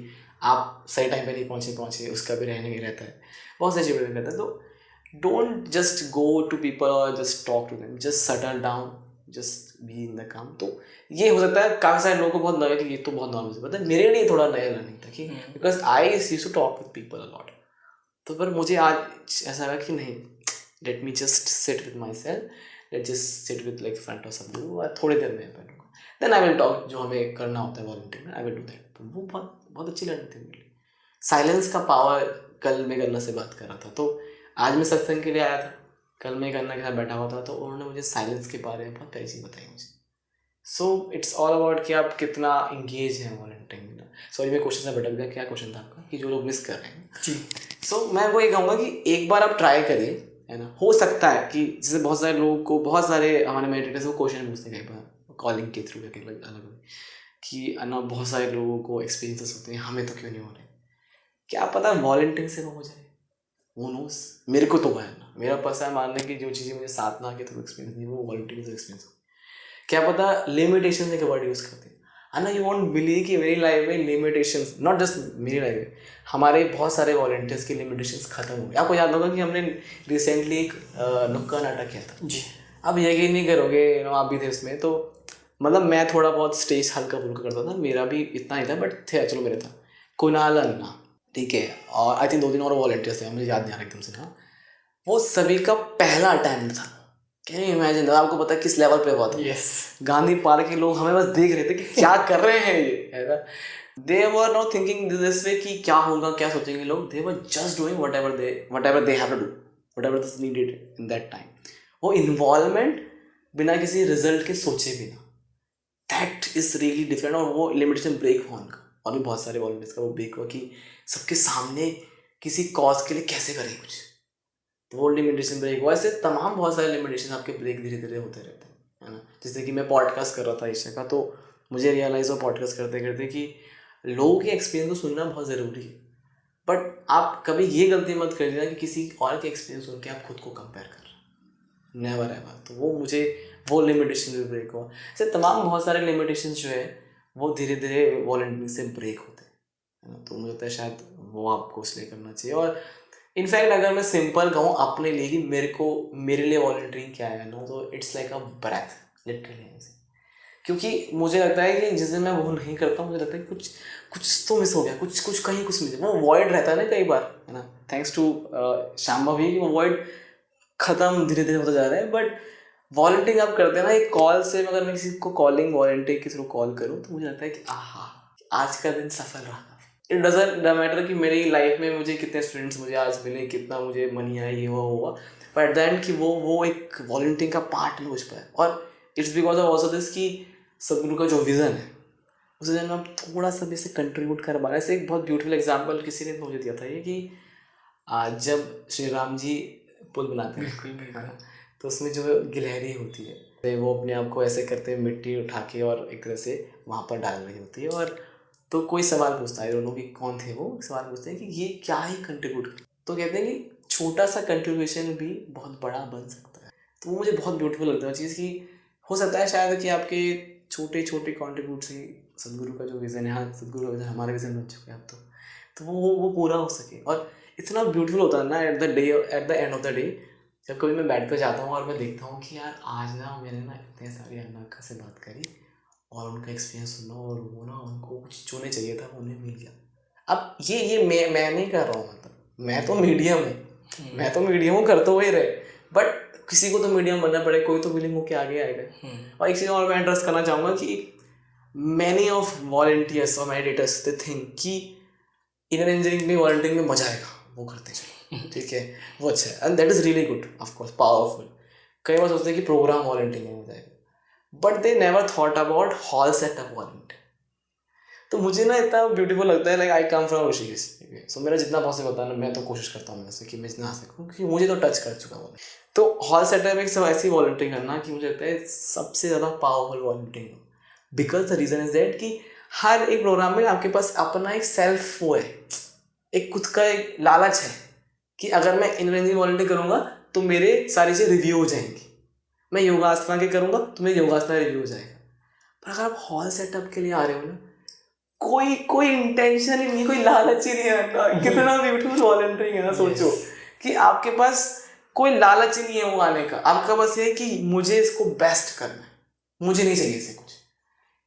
[SPEAKER 1] आप सही टाइम पे नहीं पहुँचे उसका भी रहने में रहता है, बहुत सारी चीज़ें रहता है। तो don't just go to people और just talk to them, just settle down, just be in the calm. तो ये हो सकता है काफ़ी सारे लोगों को बहुत लगा कि ये तो बहुत नॉर्मल है, मेरे लिए थोड़ा नया लर्निंग था कि because I used to talk with people a lot. तो पर मुझे आज ऐसा लगा कि नहीं, let me just sit with myself, let just sit with like front of सब लोग, और थोड़ी देर में बैठूंगा, देन आई विल टॉक जो हमें करना होता है वॉलंटियर में, आई विल डू दैट। तो वो बहुत बहुत अच्छी लर्निंग थी मेरे लिए। साइलेंस का पावर, कल मैं गन्ना से बात कर रहा था, तो आज मैं सत्संग के लिए आया था, कल मैं गन्ना के साथ बैठा हुआ था, तो उन्होंने मुझे साइलेंस के बारे में बहुत प्यारी चीज़ बताई मुझे। सो इट्स ऑल अबाउट कि आप कितना इंगेज हैं वॉलंटियरिंग में ना। सॉरी मैं क्वेश्चन से भटक गया, क्या क्वेश्चन था आपका कि जो लोग मिस कर रहे हैं
[SPEAKER 2] जी।
[SPEAKER 1] सो मैं वो ये कहूँगा कि एक बार आप ट्राई करिए, है ना। हो सकता है कि जैसे बहुत सारे लोगों को, बहुत सारे हमारे मेडिटेटर्स को क्वेश्चन पूछते हैं कई बार कॉलिंग के थ्रू या कई अलग अलग कि ना बहुत सारे लोगों को एक्सपीरियंसेस होते हैं, हमें तो क्यों नहीं हो रहे। क्या पता वॉलंटियरिंग से वो हो जाए, वो नोस। मेरे को तो है ना, मेरा पर्सनल मानना है कि जो चीज़ें मुझे साधना के थ्रू एक्सपीरियंस नहीं, वो वॉलंटियरिंग से एक्सपीरियंस हो। क्या पता लिमिटेशन के वर्ड यूज़ करते हैं, है ना। यू वॉन्ट बिलीव कि मेरी लाइफ में लिमिटेशंस, नॉट जस्ट मेरी लाइफ में, हमारे बहुत सारे वॉलंटियर्स की लिमिटेशंस खत्म हो गई। आपको याद होगा कि हमने रिसेंटली एक नुक्कड़ नाटक किया था
[SPEAKER 2] जी।
[SPEAKER 1] अब यकीन नहीं करोगे, आप भी थे उसमें। तो मतलब मैं थोड़ा बहुत स्टेज हल्का फुल्का करता था, मेरा भी इतना ही था, बट थे चलो मेरे था कुणाल अन्ना, ठीक है, और आई थिंक 2-3 और वॉलंटियर्स थे, मुझे याद नहीं आ रहा एकदम से। हाँ, वो सभी का पहला अटेम्प्ट था। कैन यू इमेजिन, आपको पता है किस लेवल पे हुआ था।
[SPEAKER 2] यस।
[SPEAKER 1] गांधी पार्क के लोग हमें बस देख रहे थे कि क्या कर रहे हैं ये, है ना। They were not thinking this way कि क्या होगा, क्या सोचेंगे लोग। They were just doing whatever they have to do, whatever is needed in that time। वो इन्वॉल्वमेंट बिना किसी रिजल्ट के सोचे बिना, दैट इज रियली डिफरेंट। और वो लिमिटेशन ब्रेक हुआ उनका, और भी बहुत सारे वॉलंटियर्स का वो ब्रेक हुआ कि सबके सामने किसी कॉज के लिए कैसे करें कुछ, तो वो लिमिटेशन ब्रेक हुआ। ऐसे तमाम बहुत सारे लिमिटेशन आपके ब्रेक धीरे धीरे होते रहते हैं, है ना। जैसे कि मैं पॉडकास्ट कर रहा था ईशा का, तो मुझे रियलाइज़ हुआ पॉडकास्ट करते करते कि लोगों के एक्सपीरियंस को सुनना बहुत ज़रूरी है, बट आप कभी ये गलती मत कर देना कि किसी और के एक्सपीरियंस सुन के आप खुद को कंपेयर कर रहे हैं, नेवर एवर। तो वो मुझे वो लिमिटेशन भी ब्रेक हुआ। ऐसे तमाम बहुत सारे लिमिटेशन जो है वो धीरे धीरे वॉलंटियरिंग से ब्रेक होते हैं, है ना। तो मुझे लगता है शायद वो आपको इसलिए करना चाहिए। और इनफैक्ट अगर मैं सिंपल कहूँ अपने लिए कि मेरे लिए वॉलंटियरिंग क्या है ना, तो it's like a breath literally. क्योंकि मुझे लगता है कि जिस दिन मैं वो नहीं करता हूँ, मुझे लगता है कि कुछ तो मिस हो गया, कुछ कहीं कुछ मिस, वो वॉइड रहता है ना कई बार, है ना। थैंक्स टू श्यामा भी, वो वॉइड खत्म धीरे धीरे होता जा रहा है। बट वॉलंटियरिंग आप करते हैं ना, एक कॉल से अगर मैं किसी को कॉलिंग वॉलंटियर के थ्रू कॉल करूँ, तो मुझे लगता है कि आहा आज का दिन सफल रहा। इट डजंट मैटर कि मेरी लाइफ में मुझे कितने स्टूडेंट्स मुझे आज मिले, कितना मुझे मनी आया, ये हुआ, बट एट द एंड कि वो एक वॉलंटियरिंग का पार्ट में कुछ पाया। और it's because of also this कि सदगुरु का जो विज़न है, उस विज़न में हम थोड़ा सा भी से कंट्रीब्यूट कर पा रहे हैं। ऐसे एक बहुत ब्यूटीफुल एग्जाम्पल किसी ने मुझे दिया था ये कि जब श्री राम जी पुल बनाते हैं, तो उसमें जो गिलहरी होती है, वो अपने आप को ऐसे करते हुए मिट्टी उठा के और एक तरह से वहाँ पर डाल रही होती है। और तो कोई सवाल पूछता है, दोनों कि कौन थे वो, सवाल पूछते हैं कि ये क्या ही कंट्रीब्यूट, तो कहते हैं कि छोटा सा कंट्रीब्यूशन भी बहुत बड़ा बन सकता है। तो वो मुझे बहुत ब्यूटीफुल लगता है चीज़ कि हो सकता है शायद कि आपके छोटे छोटे कॉन्ट्रीब्यूट से सदगुरु का जो विज़न है, हाँ सदगुरु का विज़न हमारे विज़न बन चुके हैं अब तो वो पूरा हो सके। और इतना ब्यूटीफुल होता है ना at the end of the day, जब कभी मैं बेड पे जाता हूँ और मैं देखता हूँ कि यार आज ना मैंने ना इतने सारी अनाका से बात करी और उनका एक्सपीरियंस सुना और वो ना उनको कुछ जो नहीं चाहिए था वो उन्हें मिल गया। अब ये मैं नहीं कर रहा हूँ, मतलब मैं तो मीडियम हूँ, मैं तो मीडियम हूँ, कर तो वही रहे, बट किसी को तो मीडियम बनना पड़े, कोई तो विलिंग होके आगे आएगा। और एक चीज़ और मैं एड्रेस करना चाहूँगा कि मैनी ऑफ वॉलंटियर्स और मेडिटेटर्स दे थिंक कि इंडियन इंजीनियरिंग में वॉलंटियरिंग में मजा आएगा, वो करते चलो, ठीक है, वो अच्छा है, and that is really good, of course powerful. कई बार सोचते हैं कि प्रोग्राम वॉलंटियरिंग में हो जाएगा, but they never thought about hall setup volunteer. तो मुझे ना इतना ब्यूटीफुल लगता है, like I come from Rishikesh, so मेरा जितना पॉसिबल होता है ना मैं तो कोशिश करता हूँ वैसे कि मैं जितना आ सकूँ, क्योंकि मुझे तो टच कर चुका वो। तो हॉल सेटअप एक सब ऐसी वॉलंटियरिंग करना कि मुझे लगता है सबसे ज़्यादा powerful volunteering, because the reason is that कि हर एक प्रोग्राम में आपके पास अपना एक सेल्फ वो है, एक खुद का एक लालच है कि अगर मैं इंजीनियरिंग वॉलंटियर करूँगा तो मेरे सारी चीज़ें रिव्यू हो जाएंगी, मैं योगासना के करूँगा तो मेरे योगासना रिव्यू हो जाएगा। पर अगर आप हॉल सेटअप के लिए आ रहे हो ना, कोई इंटेंशन ही नहीं, कोई लालच ही नहीं आता। कितना ब्यूटीफुल वॉलंटियरिंग है ना। सोचो कि आपके पास कोई लालच ही नहीं है वो आने का, आपका बस ये है कि मुझे इसको बेस्ट करना है, मुझे नहीं चाहिए इसे कुछ।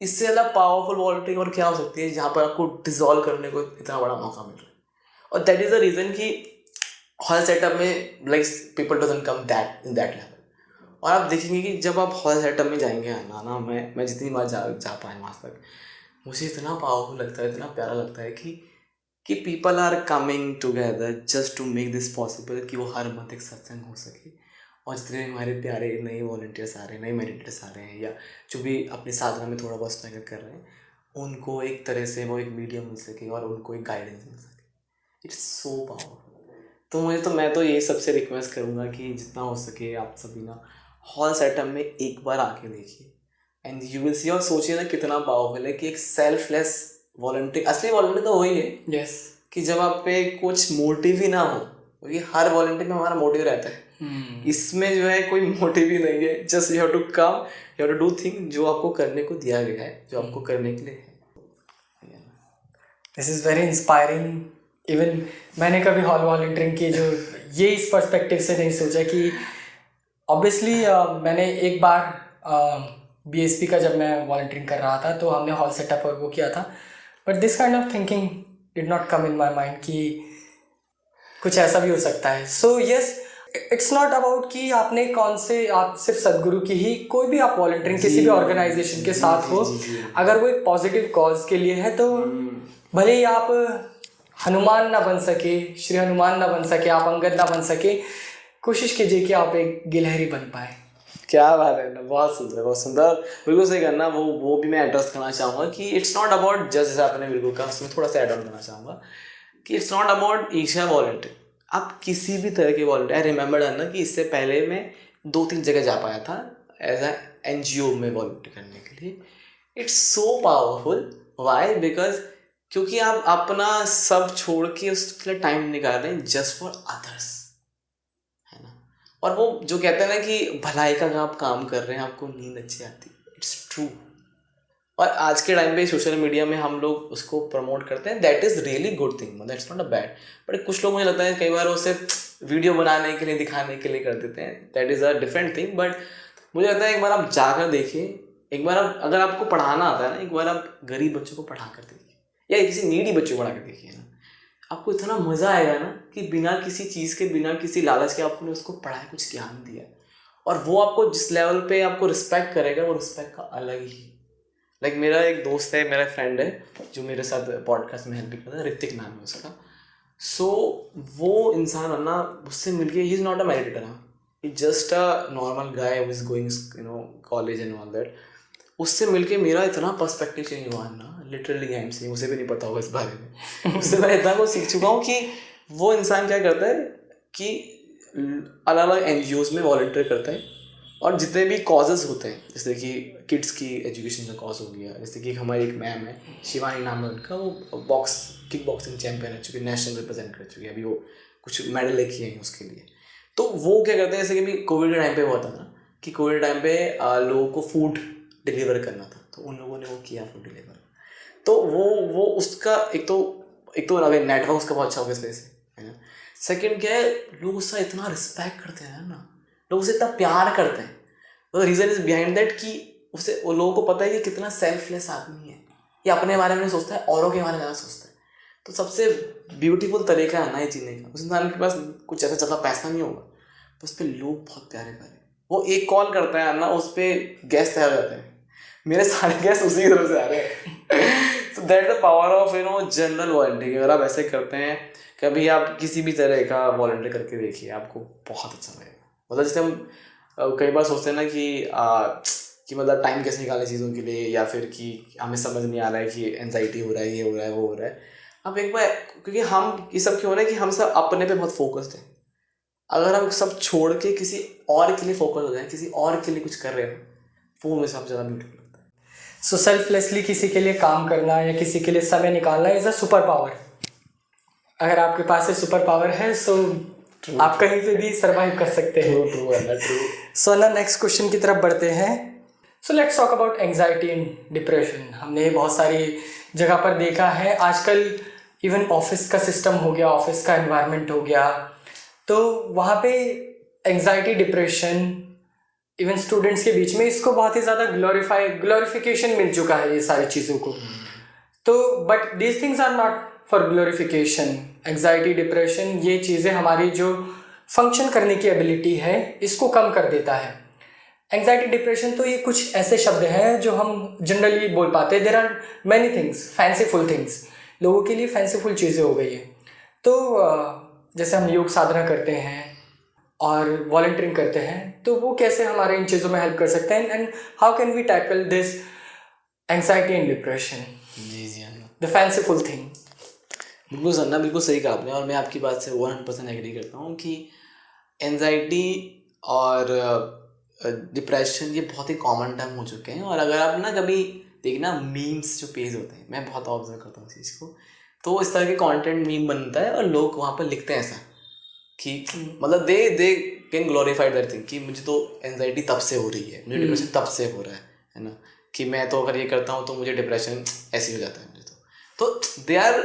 [SPEAKER 1] इससे ज़्यादा पावरफुल वॉलंटियरिंग और क्या हो सकती है जहाँ पर आपको डिसॉल्व करने को इतना बड़ा मौका मिल रहा है। और दैट इज़ द रीज़न कि हॉल सेटअप में like people doesn't come that in that level. और आप देखेंगे कि जब आप हॉल सेटअप में जाएंगे ना, मैं जितनी बार जा पाए वहाँ तक, मुझे इतना पावरफुल लगता है, इतना प्यारा लगता है कि people are coming together just to make this possible कि वो हर मंथ एक सत्संग हो सके। और जितने हमारे प्यारे नए वॉलंटियर्स आ रहे हैं, नए मेडिटेटर्स आ रहे हैं, या जो भी अपनी साधना में थोड़ा बहुत स्ट्रगल कर रहे हैं, उनको एक तरह से वो एक मीडियम मिल सके और उनको एक गाइडेंस मिल सके। It's so powerful. तो मैं तो ये सबसे रिक्वेस्ट करूँगा कि जितना हो सके आप सभी ना हॉल सेटअप में एक बार आके देखिए एंड यू विल सी। और सोचिए ना कितना पावरफुल है कि एक सेल्फलेस वॉलंटियर, असली वॉलंटियर तो वही है
[SPEAKER 2] यस
[SPEAKER 1] कि जब आप पे कुछ मोटिव ही ना हो, क्योंकि हर वॉलंटियर में हमारा मोटिव रहता है, इसमें जो है कोई मोटिव ही नहीं है। Just you have to come, you have to do thing जो आपको करने को दिया गया है, जो आपको करने के लिए है।
[SPEAKER 2] This is very inspiring. Even मैंने कभी हॉल वॉलंटियरिंग की जो ये इस पर्सपेक्टिव से नहीं सोचा कि ऑब्वियसली मैंने एक बार बीएसपी का जब मैं वॉलंटियरिंग कर रहा था तो हमने हॉल सेटअप और वो किया था, but this kind of thinking did not come in my mind कि कुछ ऐसा भी हो सकता है। So yes, it's not about कि आपने कौन से, आप सिर्फ सदगुरु की ही, कोई भी आप वॉलंटियरिंग किसी भी ऑर्गेनाइजेशन के साथ हो, अगर वो एक पॉजिटिव कॉज के लिए है तो भले ही आप हनुमान ना बन सके, श्री हनुमान ना बन सके, आप अंगद ना बन सके, कोशिश कीजिए कि आप एक गिलहरी बन पाए।
[SPEAKER 1] क्या बात है ना, बहुत सुंदर, बहुत सुंदर, बिल्कुल सही करना। वो भी मैं एड्रेस करना चाहूँगा कि इट्स नॉट अबाउट जस्ट, जैसे आपने बिल्कुल कहा, उसमें थोड़ा सा एड ऑन करना चाहूँगा कि it's not about Isha volunteer. आप किसी भी तरह के वॉलंटियर, आई रिमेंबर ना कि इससे पहले मैं 2-3 जगह जा पाया था एज ए NGO में वॉलंटियर करने के लिए। It's so powerful. Why? Because क्योंकि आप अपना सब छोड़ के उसके लिए टाइम निकाल रहे हैं जस्ट फॉर अदर्स, है ना। और वो जो कहते हैं ना कि भलाई का आप काम कर रहे हैं, आपको नींद अच्छी आती है, इट्स ट्रू। और आज के टाइम पे सोशल मीडिया में हम लोग उसको प्रमोट करते हैं, that is really good thing, मतलब it's not a bad. But कुछ लोग, मुझे लगता है कई बार वो सिर्फ वीडियो बनाने के लिए, दिखाने के लिए कर देते हैं, that is a different thing. But मुझे लगता है एक बार आप जाकर देखिए, एक बार आप, अगर आपको पढ़ाना आता है ना, एक बार आप गरीब बच्चों को पढ़ा कर देखिए या किसी नीडी बच्चों को पढ़ा कर देखिए ना, आपको इतना मज़ा आएगा ना कि बिना किसी चीज़ के, बिना किसी लालच के आपने उसको पढ़ाया, कुछ ज्ञान दिया, और वो आपको जिस लेवल पे आपको रिस्पेक्ट करेगा, वो रिस्पेक्ट का अलग ही। लाइक मेरा एक दोस्त है, मेरा फ्रेंड है जो मेरे साथ पॉडकास्ट में हेल्प भी करता है, ऋतिक नाम है उसका। सो वो इंसान है ना, उससे मिलके, he is not a meditator, he just a normal guy who is going college and all that. उससे मिलके मेरा इतना पर्सपेक्टिव चेंज हुआ ना, लिटरली आई एम सेइंग, उसे भी नहीं पता होगा इस बारे में। उससे मैं इतना कुछ सीख चुका हूँ कि वो इंसान क्या करता है कि अलग अलग NGOs में वॉलंटियर करता है, और जितने भी कॉजेज़ होते हैं, जैसे कि किड्स की एजुकेशन का कॉज हो गया, जैसे कि हमारी एक मैम है, शिवानी नाम है उनका, वो किक बॉक्सिंग चैम्पियन है, चूँकि नेशनल रिप्रेजेंट कर चुकी है, अभी वो कुछ मेडल लेके आई हैं उसके लिए। तो वो क्या करते हैं, जैसे कि अभी कोविड के टाइम पे हुआ था ना, कि कोविड टाइम पे लोगों को फूड डिलीवर करना था, तो उन लोगों ने वो किया फूड डिलीवर। तो वो उसका एक तो अगर नेटवर्क उसका बहुत अच्छा हो गया इस वजह से, है ना। सेकंड क्या है, लोग उसका इतना रिस्पेक्ट करते हैं ना, लोग उसे इतना प्यार करते हैं। तो रीज़न इज बिहाइंड दैट कि उसे वो लोगों को पता है कि कितना सेल्फलेस आदमी है, ये अपने बारे में नहीं सोचता है, औरों के बारे में ज़्यादा सोचता है। तो सबसे ब्यूटीफुल तरीका है ना ये जीने का। उस इंसान के पास कुछ ऐसा ज़्यादा पैसा नहीं होगा, तो उस पर लोग बहुत प्यारे प्यारे, वो एक कॉल करता है ना, उस पर गेस्ट आ जाते हैं। मेरे सारे गेस्ट उसी की तरफ से आ रहे हैं। So that the power of general volunteering. अगर आप ऐसे करते हैं, कभी आप किसी भी तरह का वॉलंटियर करके देखिए, आपको बहुत अच्छा लगेगा। मतलब जैसे हम कई बार सोचते हैं ना कि मतलब टाइम कैसे निकालें चीज़ों के लिए, या फिर कि हमें समझ नहीं आ रहा है कि एनजाइटी हो रहा है, ये हो रहा है, वो हो रहा है। अब एक बार, क्योंकि हम ये सब क्यों हो रहा है कि हम सब अपने पे बहुत फोकस्ड हैं। अगर हम सब छोड़ के किसी और के लिए फोकस हो जाए, किसी और के लिए कुछ कर रहे हैं, वो मुझे सबसे ज़्यादा ब्यूटीफुल लगता है।
[SPEAKER 2] सो सेल्फलेसली किसी के लिए काम करना या किसी के लिए समय निकालना इज़ अ सुपर पावर। अगर आपके पास ये सुपर पावर है, सो आप कहीं पे भी सर्वाइव कर सकते हैं।
[SPEAKER 1] ट्रू।
[SPEAKER 2] सो ना नेक्स्ट क्वेश्चन की तरफ बढ़ते हैं। So let's talk about anxiety and depression. हमने बहुत सारी जगह पर देखा है आजकल, इवन ऑफिस का सिस्टम हो गया, ऑफिस का एनवायरनमेंट हो गया, तो वहाँ पे एंजाइटी डिप्रेशन इवन स्टूडेंट्स के बीच में इसको बहुत ही ज़्यादा ग्लोरिफिकेशन मिल चुका है ये सारी चीज़ों को। तो but these things are not for glorification. Anxiety depression ये चीज़ें हमारी जो फंक्शन करने की एबिलिटी है इसको कम कर देता है। एंजाइटी डिप्रेशन तो ये कुछ ऐसे शब्द हैं जो हम जनरली बोल पाते हैं। There are many things, fanciful things, लोगों के लिए फैंसीफुल चीज़ें हो गई है। तो जैसे हम योग साधना करते हैं और वॉलंटियरिंग करते हैं, तो वो कैसे हमारे इन चीज़ों में हेल्प कर सकते हैं, and how can we tackle this anxiety and depression,
[SPEAKER 1] जी अन्ना,
[SPEAKER 2] द फैंसीफुल थिंग।
[SPEAKER 1] बिल्कुल अन्ना, बिल्कुल सही कहा आपने, और मैं आपकी बात से 100% एग्री करता हूँ कि एनजाइटी और डिप्रेशन ये बहुत ही कॉमन टर्म हो चुके हैं। और अगर आप ना कभी देखना मीम्स जो पेज होते हैं, मैं बहुत ऑब्जर्व करता हूँ इस चीज़ को, तो इस तरह के कंटेंट मीम बनता है और लोग वहाँ पर लिखते हैं ऐसा कि मतलब they can glorify that thing कि मुझे तो एनजाइटी तब से हो रही है, मुझे डिप्रेशन तब से हो रहा है ना, कि मैं तो अगर ये करता हूँ तो मुझे डिप्रेशन ऐसे हो जाता है मुझे तो दे आर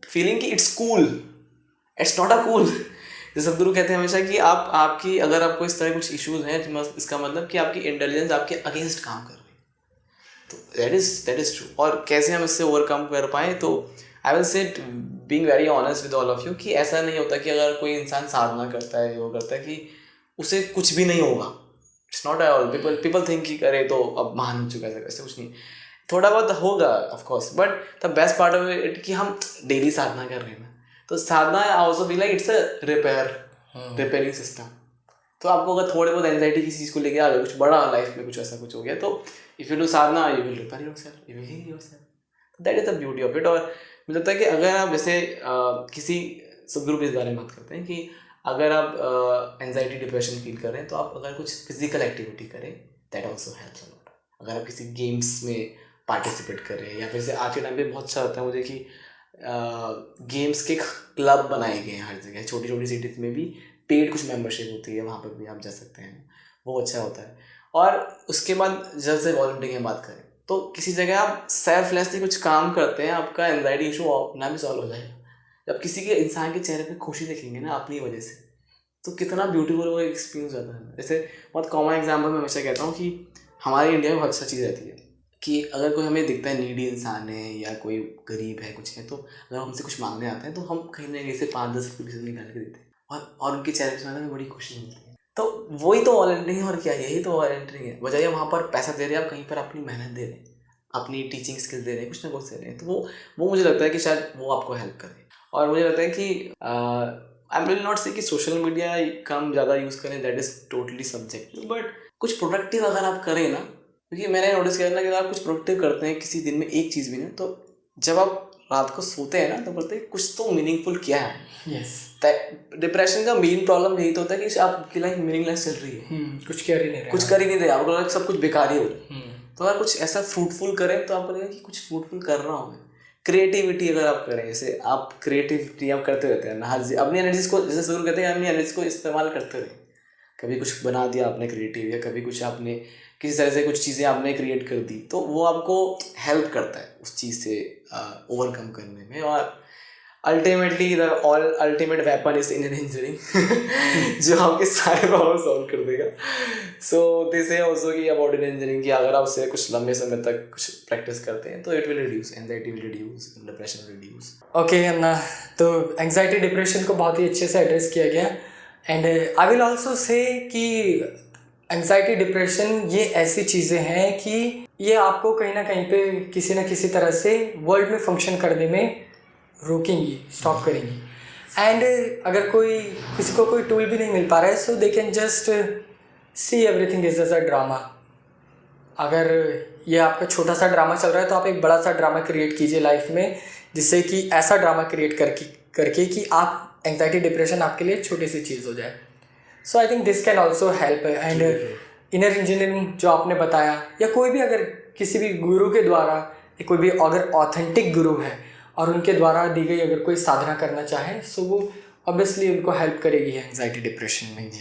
[SPEAKER 1] फीलिंग कि it's cool, it's not a cool. जैसे सदगुरु कहते हैं हमेशा कि आपकी अगर आपको इस तरह कुछ इश्यूज हैं, इसका मतलब कि आपकी इंटेलिजेंस आपके अगेंस्ट काम कर रही है। तो दैट इज ट्रू। और कैसे हम इससे ओवरकम कर पाएँ, तो आई विल से being very honest with all of you कि ऐसा नहीं होता कि अगर कोई इंसान साधना करता है, योग करता है, कि उसे कुछ भी नहीं होगा। It's not at all. People think कि अरे तो अब महान हो चुका है, ऐसा कुछ नहीं, थोड़ा बहुत होगा of course, but the best part of it कि हम डेली साधना कर रहे हैं ना, तो sadhana also feel like it's a repairing system. तो आपको अगर थोड़े बहुत एंजाइटी किसी चीज़ को लेके आ गया, कुछ बड़ा लाइफ में कुछ ऐसा कुछ हो गया, तो if you do sadhana you will repair yourself, you will heal yourself. That is the beauty of it. और मुझे लगता है कि अगर आप जैसे किसी सदगुरु भी इस बारे में बात करते हैं कि अगर आप एंजाइटी डिप्रेशन फील कर रहे हैं, तो आप अगर कुछ फिजिकल एक्टिविटी करें, that also helps a lot. अगर आप किसी गेम्स में पार्टिसिपेट करें, या फिर से आज के टाइम पे बहुत अच्छा लगता है मुझे कि गेम्स के क्लब बनाए गए हैं हर जगह, छोटी छोटी सिटीज़ में भी पेड कुछ मेंबरशिप होती है, वहाँ पर भी आप जा सकते हैं, वो अच्छा होता है। और उसके बाद जैसे वॉलंटियरिंग की बात करें, तो किसी जगह आप सेल्फलेसली कुछ काम करते हैं, आपका एंजाइटी इशू अपना भी सॉल्व हो जाएगा। जब किसी के इंसान के चेहरे पे खुशी देखेंगे ना अपनी वजह से, तो कितना ब्यूटीफुल वो एक्सपीरियंस होता है। जैसे बहुत कॉमन एग्जांपल मैं हमेशा कहता हूँ कि हमारे इंडिया में बहुत अच्छा चीज़ रहती है कि अगर कोई हमें दिखता है नीडी इंसान है या कोई गरीब है कुछ है, तो अगर हमसे कुछ मांगने आते हैं तो हम कहीं ना कहीं से 5-10 रुपये निकाल के देते हैं, और उनके चेहरे पर हमें बड़ी खुशी मिलती है। तो वही तो वॉलंटियरिंग है, और क्या, यही तो वॉलंटियरिंग है। बजाय वहाँ पर पैसा दे रहे हैं, आप कहीं पर अपनी मेहनत दे रहे हैं, अपनी टीचिंग स्किल्स दे रहे हैं, कुछ ना कुछ दे रहे हैं, तो वो मुझे लगता है कि शायद वो आपको हेल्प करे। और मुझे लगता है कि आई विल नॉट से कि सोशल मीडिया कम ज़्यादा यूज़ करें, that is totally subjective, but कुछ प्रोडक्टिव अगर आप करें ना, क्योंकि मैंने नोटिस किया ना कि अगर आप कुछ प्रोडक्टिव करते हैं किसी दिन में एक चीज़ भी ना, तो जब आप रात को सोते हैं ना, तो बोलते हैं कुछ तो मीनिंगफुल किया है।
[SPEAKER 2] यस,
[SPEAKER 1] डिप्रेशन का मेन प्रॉब्लम यही तो होता है कि आपकी लाइफ मीनिंगलेस चल रही है,
[SPEAKER 2] कुछ कर ही नहीं रहा,
[SPEAKER 1] कुछ कर ही नहीं रहे, आपको लगता है सब कुछ बेकार ही हो रहा है। तो अगर कुछ ऐसा फ्रूटफुल करें, तो आपको लगेगा कि कुछ फ्रूटफुल कर रहा हूँ मैं। क्रिएटिविटी अगर आप करें, जैसे आप क्रिएटिविटी आप करते रहते हैं ना, हर अपनी एनर्जीज को, जैसे जरूर कहते हैं अपनी एनर्जी को इस्तेमाल करते रहे, कभी कुछ बना दिया आपने क्रिएटिव, या कभी कुछ आपने किसी तरह से कुछ चीज़ें आपने क्रिएट कर दी, तो वो आपको हेल्प करता है उस चीज़ से ओवरकम करने में। और ultimately the all ultimate weapon is Indian engineering जो आपके सारे प्रॉब्लम सॉल्व कर देगा। सो दिस है ऑल्सो कि अबाउट इंडियन इंजीनियरिंग कि अगर आप उससे कुछ लंबे समय तक कुछ प्रैक्टिस करते हैं तो it will reduce anxiety, will reduce depression, will reduce.
[SPEAKER 2] Okay अन्ना, तो एंजाइटी डिप्रेशन को बहुत ही अच्छे से एड्रेस किया गया। And I will also say कि एंजाइटी डिप्रेशन ये ऐसी चीज़ें हैं कि ये आपको कहीं ना कहीं पे किसी न किसी तरह से वर्ल्ड में फंक्शन करने में रोकेंगी, स्टॉप करेंगी। एंड अगर कोई किसी को कोई टूल भी नहीं मिल पा रहा है, so they can just see everything is as a drama. अगर ये आपका छोटा सा ड्रामा चल रहा है तो आप एक बड़ा सा ड्रामा क्रिएट कीजिए लाइफ में, जिससे कि ऐसा ड्रामा क्रिएट करके कि आप एंजाइटी डिप्रेशन आपके लिए छोटी सी चीज़ हो जाए। So I think this can also help. And inner engineering जो आपने बताया, या कोई भी अगर किसी भी गुरु के द्वारा, या कोई भी अगर ऑथेंटिक गुरु है और उनके द्वारा दी गई अगर कोई साधना करना चाहे, सो वो ऑब्वियसली उनको हेल्प करेगी एंजाइटी डिप्रेशन में।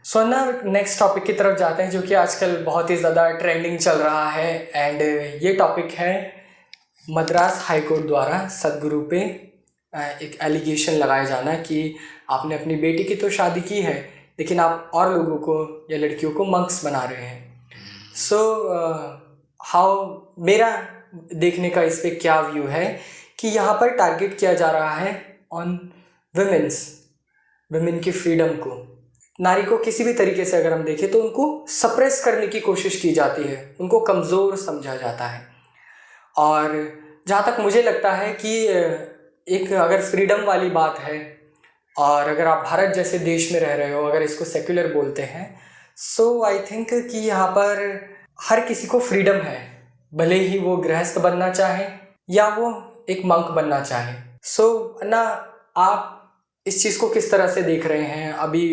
[SPEAKER 2] सो ना नेक्स्ट टॉपिक की तरफ जाते हैं, जो कि आजकल बहुत ही ज़्यादा ट्रेंडिंग चल रहा है। एंड ये टॉपिक है मद्रास हाई कोर्ट द्वारा सदगुरु पे एक एलिगेशन लगाया जाना कि आपने अपनी बेटी की तो शादी की है, लेकिन आप और लोगों को या लड़कियों को मंक्स बना रहे हैं। सो हाउ मेरा देखने का इस पे क्या व्यू है कि यहाँ पर टारगेट किया जा रहा है ऑन विमेन की फ्रीडम को। नारी को किसी भी तरीके से अगर हम देखें तो उनको सप्रेस करने की कोशिश की जाती है, उनको कमज़ोर समझा जाता है। और जहाँ तक मुझे लगता है कि एक अगर फ्रीडम वाली बात है, और अगर आप भारत जैसे देश में रह रहे हो, अगर इसको सेक्युलर बोलते हैं, सो आई थिंक कि यहाँ पर हर किसी को फ्रीडम है, भले ही वो गृहस्थ बनना चाहे या वो एक मंक बनना चाहे। सो ना आप इस चीज़ को किस तरह से देख रहे हैं अभी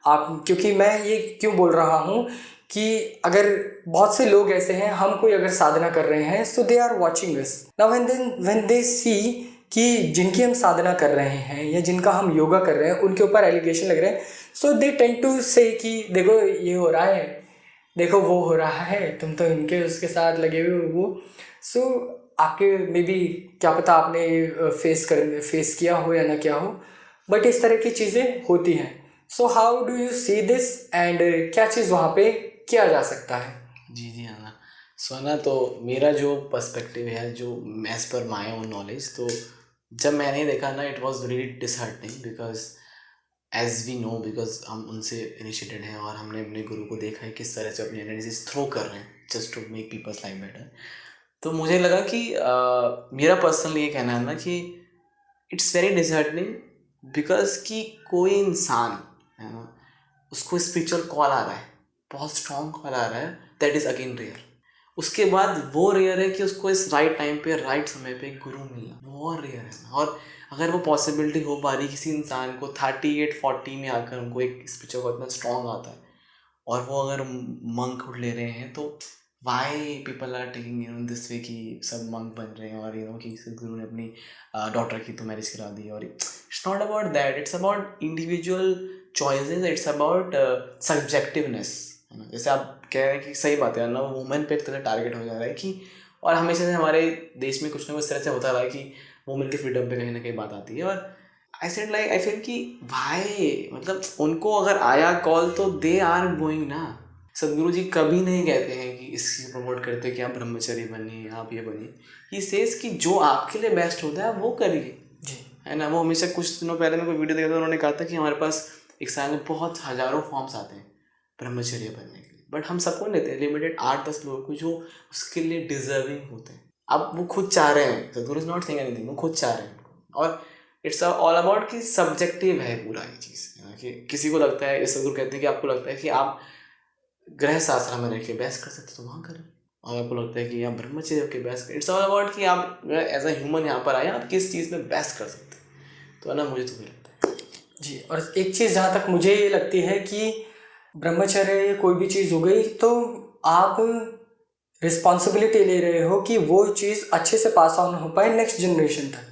[SPEAKER 2] आप? क्योंकि मैं ये क्यों बोल रहा हूँ कि अगर बहुत से लोग ऐसे हैं, हम कोई अगर साधना कर रहे हैं, so they are watching us now when they see कि जिनकी हम साधना कर रहे हैं या जिनका हम योगा कर रहे हैं उनके ऊपर एलिगेशन लग रहे हैं, सो दे टेंड टू से कि देखो ये हो रहा है, देखो वो हो रहा है, तुम तो इनके उसके साथ लगे हुए हो वो। सो आपके मे बी क्या पता आपने फेस किया हो या ना किया हो, बट इस तरह की चीज़ें होती हैं। So how do you see this and क्या चीज़ वहाँ पे किया जा सकता है?
[SPEAKER 1] जी हाँ सो ना, तो मेरा जो पर्सपेक्टिव है, जो as per my own knowledge, तो जब मैंने देखा ना, it was very disheartening because as we know, because हम उनसे इनिशिएटेड हैं और हमने अपने गुरु को देखा है किस तरह से अपनी एनर्जीज थ्रो कर रहे हैं just to make people's life better. तो मुझे लगा कि मेरा पर्सनली ये कहना है ना कि इट्स वेरी डिसहार्टनिंग बिकॉज कि कोई इंसान है ना, उसको स्पिरिचुअल कॉल आ रहा है, बहुत स्ट्रॉन्ग कॉल आ रहा है, दैट इज़ अगेन रेयर। उसके बाद वो रेयर है कि उसको इस राइट टाइम पे राइट समय पे गुरु मिलना, वो और रेयर है। और अगर वो पॉसिबिलिटी हो पा रही किसी इंसान को 38-40 में आकर उनको एक स्पिरिचुअल कॉल इतना स्ट्रॉन्ग आता है और वो अगर मंक ले रहे हैं, तो why people are taking this way कि सब मंक बन रहे हैं और कि गुरु ने अपनी डॉटर की तो मैरिज करा दी। और it's not about that, it's about individual choices, it's about subjectiveness, है ना। जैसे आप कह रहे हैं कि सही बात है ना, वुमेन पे एक तरह टारगेट हो जा रहा है कि, और हमेशा से हमारे देश में कुछ ना कुछ तरह से होता रहा है कि वुमेन की फ्रीडम पे कहीं ना कहीं बात आती है। और आई फील कि भाई मतलब उनको अगर आया कॉल तो दे आर गोइंग ना। सदगुरु जी कभी नहीं कहते हैं कि इसकी प्रमोट करते कि आप ब्रह्मचर्य बनिए, आप ये बनिए। ही सेज कि जो आपके लिए बेस्ट होता है वो करिए जी, है ना। वो हमेशा कुछ दिनों पहले मैं कोई वीडियो देखा था, उन्होंने कहा था कि हमारे पास एक साल में बहुत हज़ारों फॉर्म्स आते हैं ब्रह्मचर्य बनने के लिए, बट हम सबको लेते हैं लिमिटेड 8-10 लोगों को जो उसके लिए डिजर्विंग होते हैं। अब वो खुद चाह रहे हैं, सदगुरु इज नॉट सेइंग एनीथिंग, वो खुद चाह रहे हैं। और इट्स ऑल अबाउट कि सब्जेक्टिव है पूरा ये चीज़, कि किसी को लगता है, सदगुरु कहते हैं कि आपको लगता है कि आप गृह आश्रम में रह के बहस कर सकते तो वहाँ करें, और आपको लगता है कि आप ब्रह्मचर्य के बहस करें। इट्स ऑल अबाउट कि आप एज अ ह्यूमन यहाँ पर आए, आप किस चीज़ में बहस कर सकते हैं। तो है ना, मुझे तो वही लगता है
[SPEAKER 2] जी। और एक चीज़ जहाँ तक मुझे ये लगती है कि ब्रह्मचर्य या कोई भी चीज़ हो गई तो आप रिस्पॉन्सिबिलिटी ले रहे हो कि वो चीज़ अच्छे से पास ऑन हो पाए नेक्स्ट जनरेशन तक।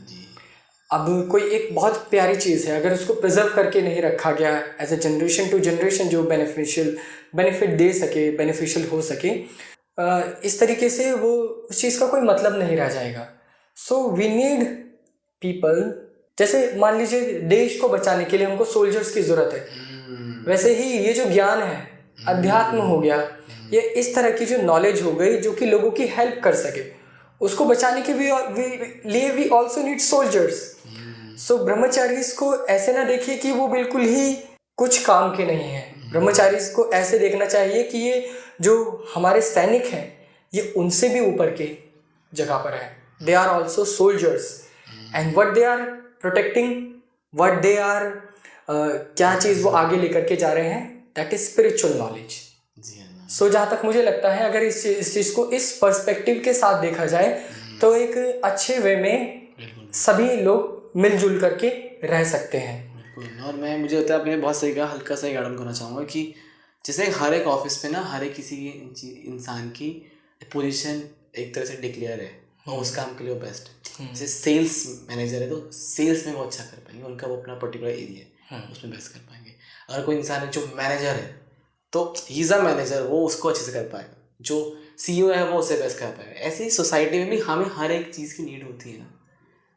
[SPEAKER 2] अब कोई एक बहुत प्यारी चीज़ है, अगर उसको प्रिजर्व करके नहीं रखा गया as a generation to generation जो बेनिफिट दे सके, बेनिफिशियल हो सके, इस तरीके से वो उस चीज़ का कोई मतलब नहीं रह जाएगा. सो वी नीड पीपल, जैसे मान लीजिए देश को बचाने के लिए हमको सोल्जर्स की ज़रूरत है, वैसे ही ये जो ज्ञान है, अध्यात्म हो गया, ये इस तरह की जो नॉलेज हो गई जो कि लोगों की हेल्प कर सके, उसको बचाने के लिए वी ऑल्सो नीड सोल्जर्स. सो ब्रह्मचारीज को ऐसे ना देखिए कि वो बिल्कुल ही कुछ काम के नहीं हैं. ब्रह्मचारीज को ऐसे देखना चाहिए कि ये जो हमारे सैनिक हैं ये उनसे भी ऊपर के जगह पर है. They are also soldiers and what they are protecting, what they are क्या चीज़ वो आगे लेकर के जा रहे हैं, that is spiritual knowledge. So जहाँ तक मुझे लगता है अगर इस चीज़ को इस पर्सपेक्टिव के साथ देखा जाए तो एक अच्छे वे में सभी लोग मिलजुल करके रह सकते हैं.
[SPEAKER 1] बिल्कुल. और मुझे लगता है आपने बहुत सही कहा, हल्का सा ऐड करना चाहूँगा कि जैसे हर एक ऑफिस पे ना हर एक किसी इंसान की पोजीशन एक तरह से डिक्लेयर है और उस काम के लिए वो बेस्ट है. जैसे सेल्स मैनेजर है तो सेल्स में वो अच्छा कर पाएंगे, उनका वो अपना पर्टिकुलर एरिया है उसमें बेस्ट कर पाएंगे. अगर कोई इंसान है जो मैनेजर है तो ही इज़ अ मैनेजर, वो उसको अच्छे से कर पाएगा. जो CEO है वो उसे बेस्ट कर पाएगा. ऐसे ही सोसाइटी में भी हमें हर एक चीज़ की नीड होती है ना,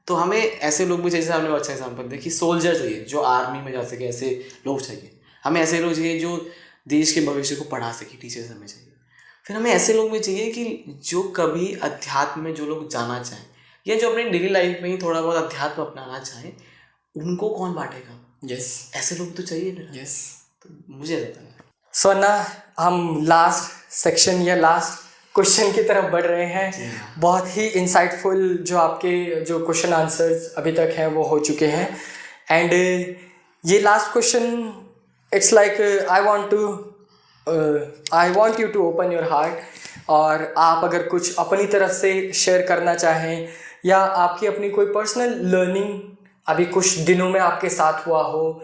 [SPEAKER 1] तो हमें ऐसे लोग भी चाहिए. जैसे आपने अच्छा एग्जाम्पल दिया कि सोल्जर चाहिए जो आर्मी में जा सके, ऐसे लोग चाहिए. हमें ऐसे लोग चाहिए जो देश के भविष्य को पढ़ा सके, टीचर्स हमें चाहिए. फिर हमें ऐसे लोग भी चाहिए कि जो कभी अध्यात्म में जो लोग जाना चाहें या जो अपनी डेली लाइफ में ही थोड़ा बहुत अध्यात्म अपनाना चाहें, उनको कौन बांटेगा.
[SPEAKER 2] यस,
[SPEAKER 1] ऐसे लोग तो चाहिए ना.
[SPEAKER 2] यस.
[SPEAKER 1] तो मुझे लगता है
[SPEAKER 2] सो ना हम लास्ट सेक्शन या लास्ट क्वेश्चन की तरफ बढ़ रहे हैं. बहुत ही इंसाइटफुल जो आपके जो क्वेश्चन आंसर्स अभी तक हैं वो हो चुके हैं. एंड ये last question it's like I want you to open your heart, और आप अगर कुछ अपनी तरफ से शेयर करना चाहें या आपकी अपनी कोई पर्सनल लर्निंग अभी कुछ दिनों में आपके साथ हुआ हो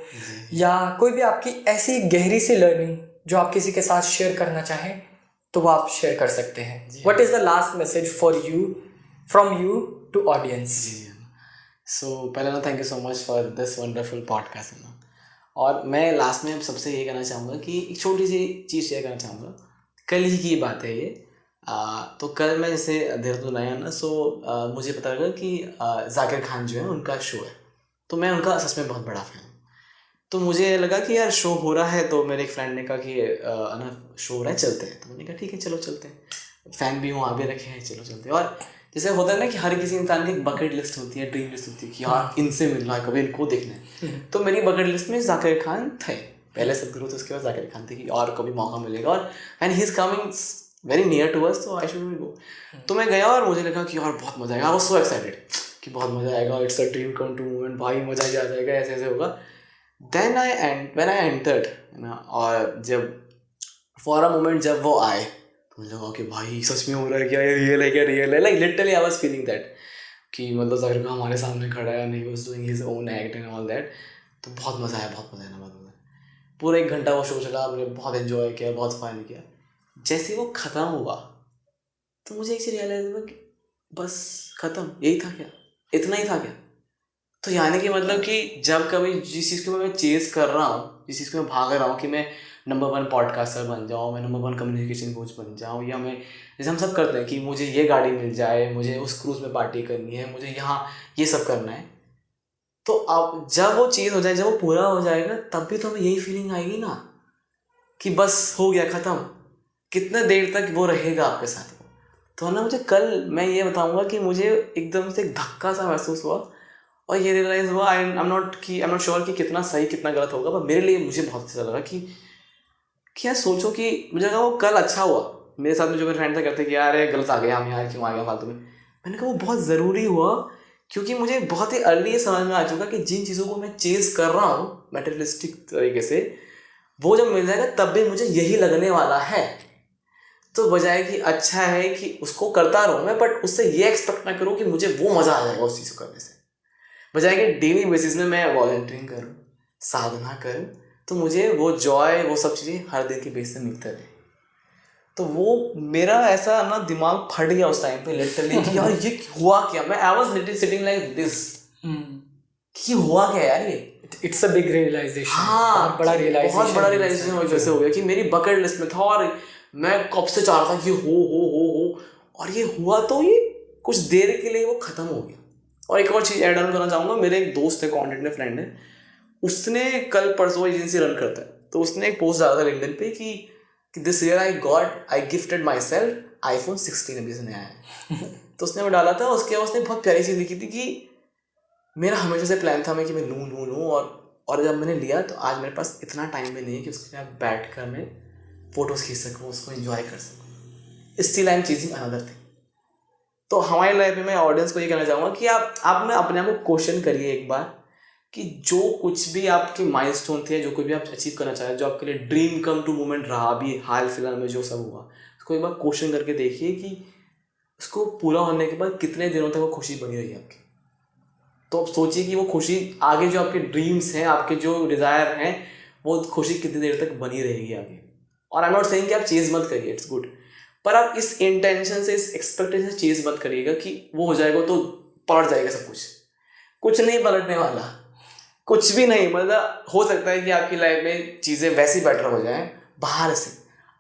[SPEAKER 2] या कोई भी आपकी ऐसी गहरी सी लर्निंग जो आप किसी के साथ शेयर करना चाहें तो वो आप शेयर कर सकते हैं. What is the last message for you from you to audience?
[SPEAKER 1] So पहले ना thank you so much for this wonderful podcast है ना. और मैं लास्ट में सबसे ये कहना चाहूँगा कि एक छोटी सी चीज़ शेयर करना चाहूँगा. कल ही की बात है ये. तो कल मैं जैसे देहरादून आया ना, सो मुझे पता लगा कि जाकिर खान जो है उनका शो है. तो मैं उनका सच में बहुत बड़ा फैन हूँ. तो मुझे लगा कि यार शो हो रहा है, तो मेरे एक फ्रेंड ने कहा कि ना शो हो रहा है चलते हैं. तो मैंने कहा ठीक है चलो चलते हैं, फ़ैन भी हूँ, आप भी रखे हैं, चलो चलते हैं. और जैसे होता है ना कि हर किसी इंसान की एक बकेट लिस्ट होती है, ड्रीम लिस्ट होती है कि यार इनसे मिलना है, कभी इनको देखना है. तो मेरी बकेट लिस्ट में जाकिर खान थे. पहले सदगुरु थे, उसके बाद जाकिर खान थे कि और कभी मौका मिलेगा, और and he is coming very near to us, तो आई शुड गो. तो मैं गया और मुझे लगा कि यार बहुत मज़ा आएगा. आई वाज सो एक्साइटेड कि बहुत मज़ा आएगा, it's a dream come to moment, भाई मज़ा ही आ जाएगा, ऐसे ऐसे होगा. देन व्हेन आई एंटर्ड ना, और जब फॉर अ मोमेंट जब वो आए तो मुझे लगा कि भाई सच में हो रहा है क्या, ये रियल है क्या, रियल है. Like literally I was feeling that कि मतलब जाकिर खान हमारे सामने खड़ा है and he was doing his own act and all that. तो बहुत मज़ा आया, बहुत मज़ा आया ना, बहुत मज़ा. पूरा 1 घंटा वो शो चला, हमने बहुत एंजॉय किया, बहुत फन किया. जैसे वो ख़त्म हुआ तो मुझे एक चीज़ रियलाइज हुआ कि बस ख़त्म, यही था क्या, इतना ही था क्या. तो यानी कि मतलब कि जब कभी जिस चीज़ को मैं चेज़ कर रहा हूँ, जिस चीज़ को मैं भाग रहा हूँ कि मैं नंबर 1 पॉडकास्टर बन जाऊँ, मैं नंबर 1 कम्युनिकेशन कोच बन जाऊँ, या मैं जैसे हम सब करते हैं कि मुझे ये गाड़ी मिल जाए, मुझे उस क्रूज़ में पार्टी करनी है, मुझे यहाँ ये सब करना है. तो अब जब वो चीज़ हो जाए, जब वो पूरा हो जाएगा, तब भी तो हमें यही फीलिंग आएगी ना कि बस हो गया ख़त्म. कितने देर तक वो रहेगा आपके साथ. तो ना मुझे कल मैं ये बताऊँगा कि मुझे एकदम से एक धक्का सा महसूस हुआ और ये रियलाइज़ हुआ आई एम नॉट श्योर कि कितना सही कितना गलत होगा, पर मेरे लिए मुझे बहुत अच्छा लगा कि यार सोचो कि मुझे लगा वो कल अच्छा हुआ. मेरे साथ में जो मेरे फ्रेंड था कहते कि यार गलत आ गया हम यहाँ, क्यों आ गया फालतू में. मैंने कहा वो बहुत ज़रूरी हुआ क्योंकि मुझे बहुत ही अर्ली समझ में आ चुका कि जिन चीज़ों को मैं चेज़ कर रहा हूँ मटेरियलिस्टिक तरीके से, वो जब मिल जाएगा तब भी मुझे यही लगने वाला है. तो बजाय कि अच्छा है कि उसको करता रहूँ मैं, बट उससे ये एक्सपेक्ट ना करूँ कि मुझे वो मज़ा आ जाएगा उस चीज़ को करने से. बजाय कि डेली बेसिस में मैं वॉलंटियरिंग करूँ, साधना करूँ, तो मुझे वो जॉय, वो सब चीज़ें हर दिन के बेस पे मिलते रहे. तो वो मेरा ऐसा ना दिमाग फट गया उस टाइम पे लिटरली कि यार ये हुआ क्या. मैं I was literally sitting like this कि हुआ क्या यार ये।
[SPEAKER 2] It's a big realization.
[SPEAKER 1] हाँ,
[SPEAKER 2] बहुत बड़ा रियलाइजेशन
[SPEAKER 1] वजह हो गया कि मेरी बकेट लिस्ट में था और मैं कब से चाह रहा था कि हो और ये हुआ, तो ये कुछ देर के लिए वो खत्म हो गया। और एक और चीज़ ऐड ऑन करना चाहूँगा, मेरे एक दोस्त है, कंटेंट में फ्रेंड है, उसने कल परसों एजेंसी रन करता है, तो उसने एक पोस्ट डाला था लिंक्डइन पे कि this year I gifted my self iPhone 16 अभी से नया है। तो उसने वो डाला था, उसके बाद उसने बहुत प्यारी चीज़ लिखी थी कि मेरा हमेशा से प्लान था मैं कि मैं लूँ और जब मैंने लिया तो आज मेरे पास इतना टाइम भी नहीं है कि उसके साथ बैठ कर मैं फ़ोटोज़ खींच सकूँ, उसको एंजॉय कर सकूँ। Still I am chasing another thing. तो हमारी लाइफ में मैं ऑडियंस को ये कहना चाहूँगा कि आप ना अपने आप को क्वेश्चन करिए एक बार कि जो कुछ भी आपके माइलस्टोन थे, जो कुछ भी आप अचीव करना चाहे, जो आपके लिए ड्रीम कम टू मोमेंट रहा अभी हाल फिलहाल में जो सब हुआ, उसको एक बार क्वेश्चन करके देखिए कि उसको पूरा होने के बाद कितने दिनों तक वो खुशी बनी रही आपकी। तो आप सोचिए कि वो खुशी आगे, जो आपके ड्रीम्स हैं, आपके जो डिज़ायर हैं, वो खुशी कितनी देर तक बनी रहेगी आगे। और आई एम नॉट सेइंग कि आप चेज़ मत करिए, इट्स गुड, पर आप इस इंटेंशन से, इस एक्सपेक्टेशन से चेज़ मत करिएगा कि वो हो जाएगा तो पलट जाएगा सब कुछ नहीं पलटने वाला, कुछ भी नहीं। मतलब हो सकता है कि आपकी लाइफ में चीज़ें वैसी बेटर हो जाएं बाहर से,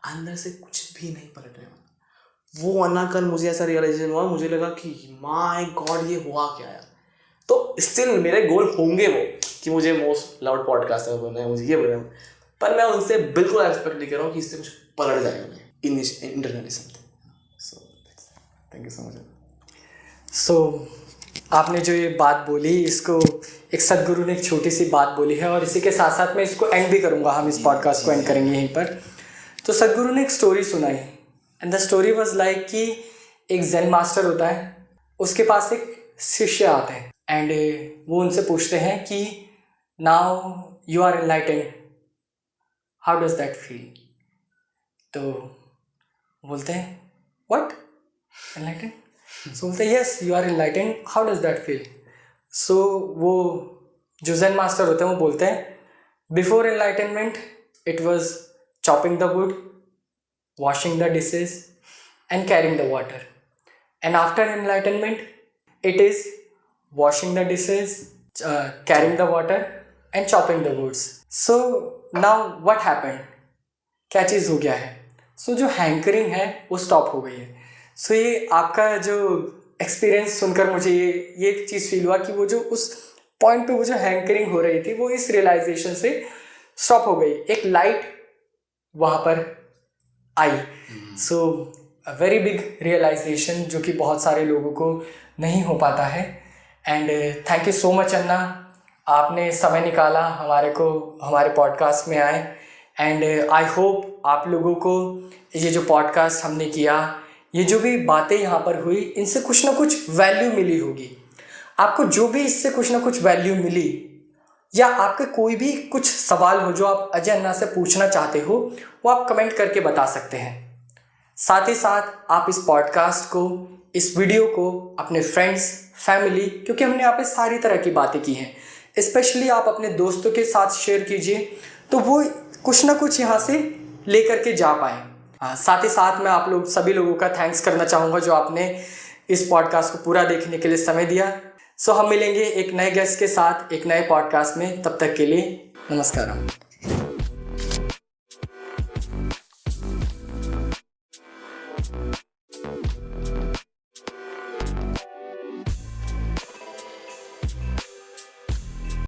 [SPEAKER 1] अंदर से कुछ भी नहीं पलटने वाला। वो आना कल मुझे ऐसा रियलाइजेशन हुआ, मुझे लगा कि माय गॉड ये हुआ क्या यार। तो स्टिल मेरे गोल होंगे वो कि मुझे मोस्ट लाउड पॉडकास्टर बनना है, मुझे ये बनना है, पर मैं उनसे बिल्कुल एक्सपेक्ट नहीं कर रहा हूँ कि इससे कुछ पलट जाएगा मैं internally something. So thank you so much.
[SPEAKER 2] So आपने जो ये बात बोली, इसको एक सदगुरु ने एक छोटी सी बात बोली है, और इसी के साथ साथ मैं इसको एंड भी करूँगा, हम इस पॉडकास्ट को एंड करेंगे यहीं पर। तो सदगुरु ने एक स्टोरी सुनाई, and the story was like कि एक ज़ेन मास्टर होता है, उसके पास एक शिष्य आते हैं, एंड वो उनसे पूछते हैं कि now you are enlightened, how does that feel. तो बोलते हैं व्हाट, एनलाइटेंड? सो बोलते हैं yes you are enlightened, how does that feel. So वो जो ज़ेन मास्टर होते हैं वो बोलते हैं before enlightenment it was chopping the wood, washing the dishes and carrying the water, and after enlightenment it is washing the dishes, carrying the water and chopping the woods. So now what happened? क्या चीज़ हो गया है? So जो hankering है वो stop हो गई है। So ये आपका जो एक्सपीरियंस सुनकर मुझे ये चीज़ फील हुआ कि वो जो उस पॉइंट पे वो जो हैंकरिंग हो रही थी वो इस रियलाइजेशन से स्टॉप हो गई, एक लाइट वहाँ पर आई। सो अ वेरी बिग रियलाइजेशन जो कि बहुत सारे लोगों को नहीं हो पाता है। And thank you so much अन्ना, आपने समय निकाला हमारे पॉडकास्ट में आए, एंड आई होप आप लोगों को ये जो पॉडकास्ट हमने किया, ये जो भी बातें यहाँ पर हुई, इनसे कुछ ना कुछ वैल्यू मिली होगी आपको। जो भी इससे कुछ ना कुछ वैल्यू मिली, या आपके कोई भी कुछ सवाल हो जो आप अजय अन्ना से पूछना चाहते हो, वो आप कमेंट करके बता सकते हैं। साथ ही साथ आप इस पॉडकास्ट को, इस वीडियो को अपने फ्रेंड्स, फैमिली, क्योंकि हमने यहाँ पे सारी तरह की बातें की हैं, स्पेशली आप अपने दोस्तों के साथ शेयर कीजिए तो वो कुछ ना कुछ यहाँ से ले करके जा पाए। साथ ही साथ मैं आप लोग सभी लोगों का थैंक्स करना चाहूँगा जो आपने इस पॉडकास्ट को पूरा देखने के लिए समय दिया। सो हम मिलेंगे एक नए गेस्ट के साथ एक नए पॉडकास्ट में, तब तक के लिए नमस्कार।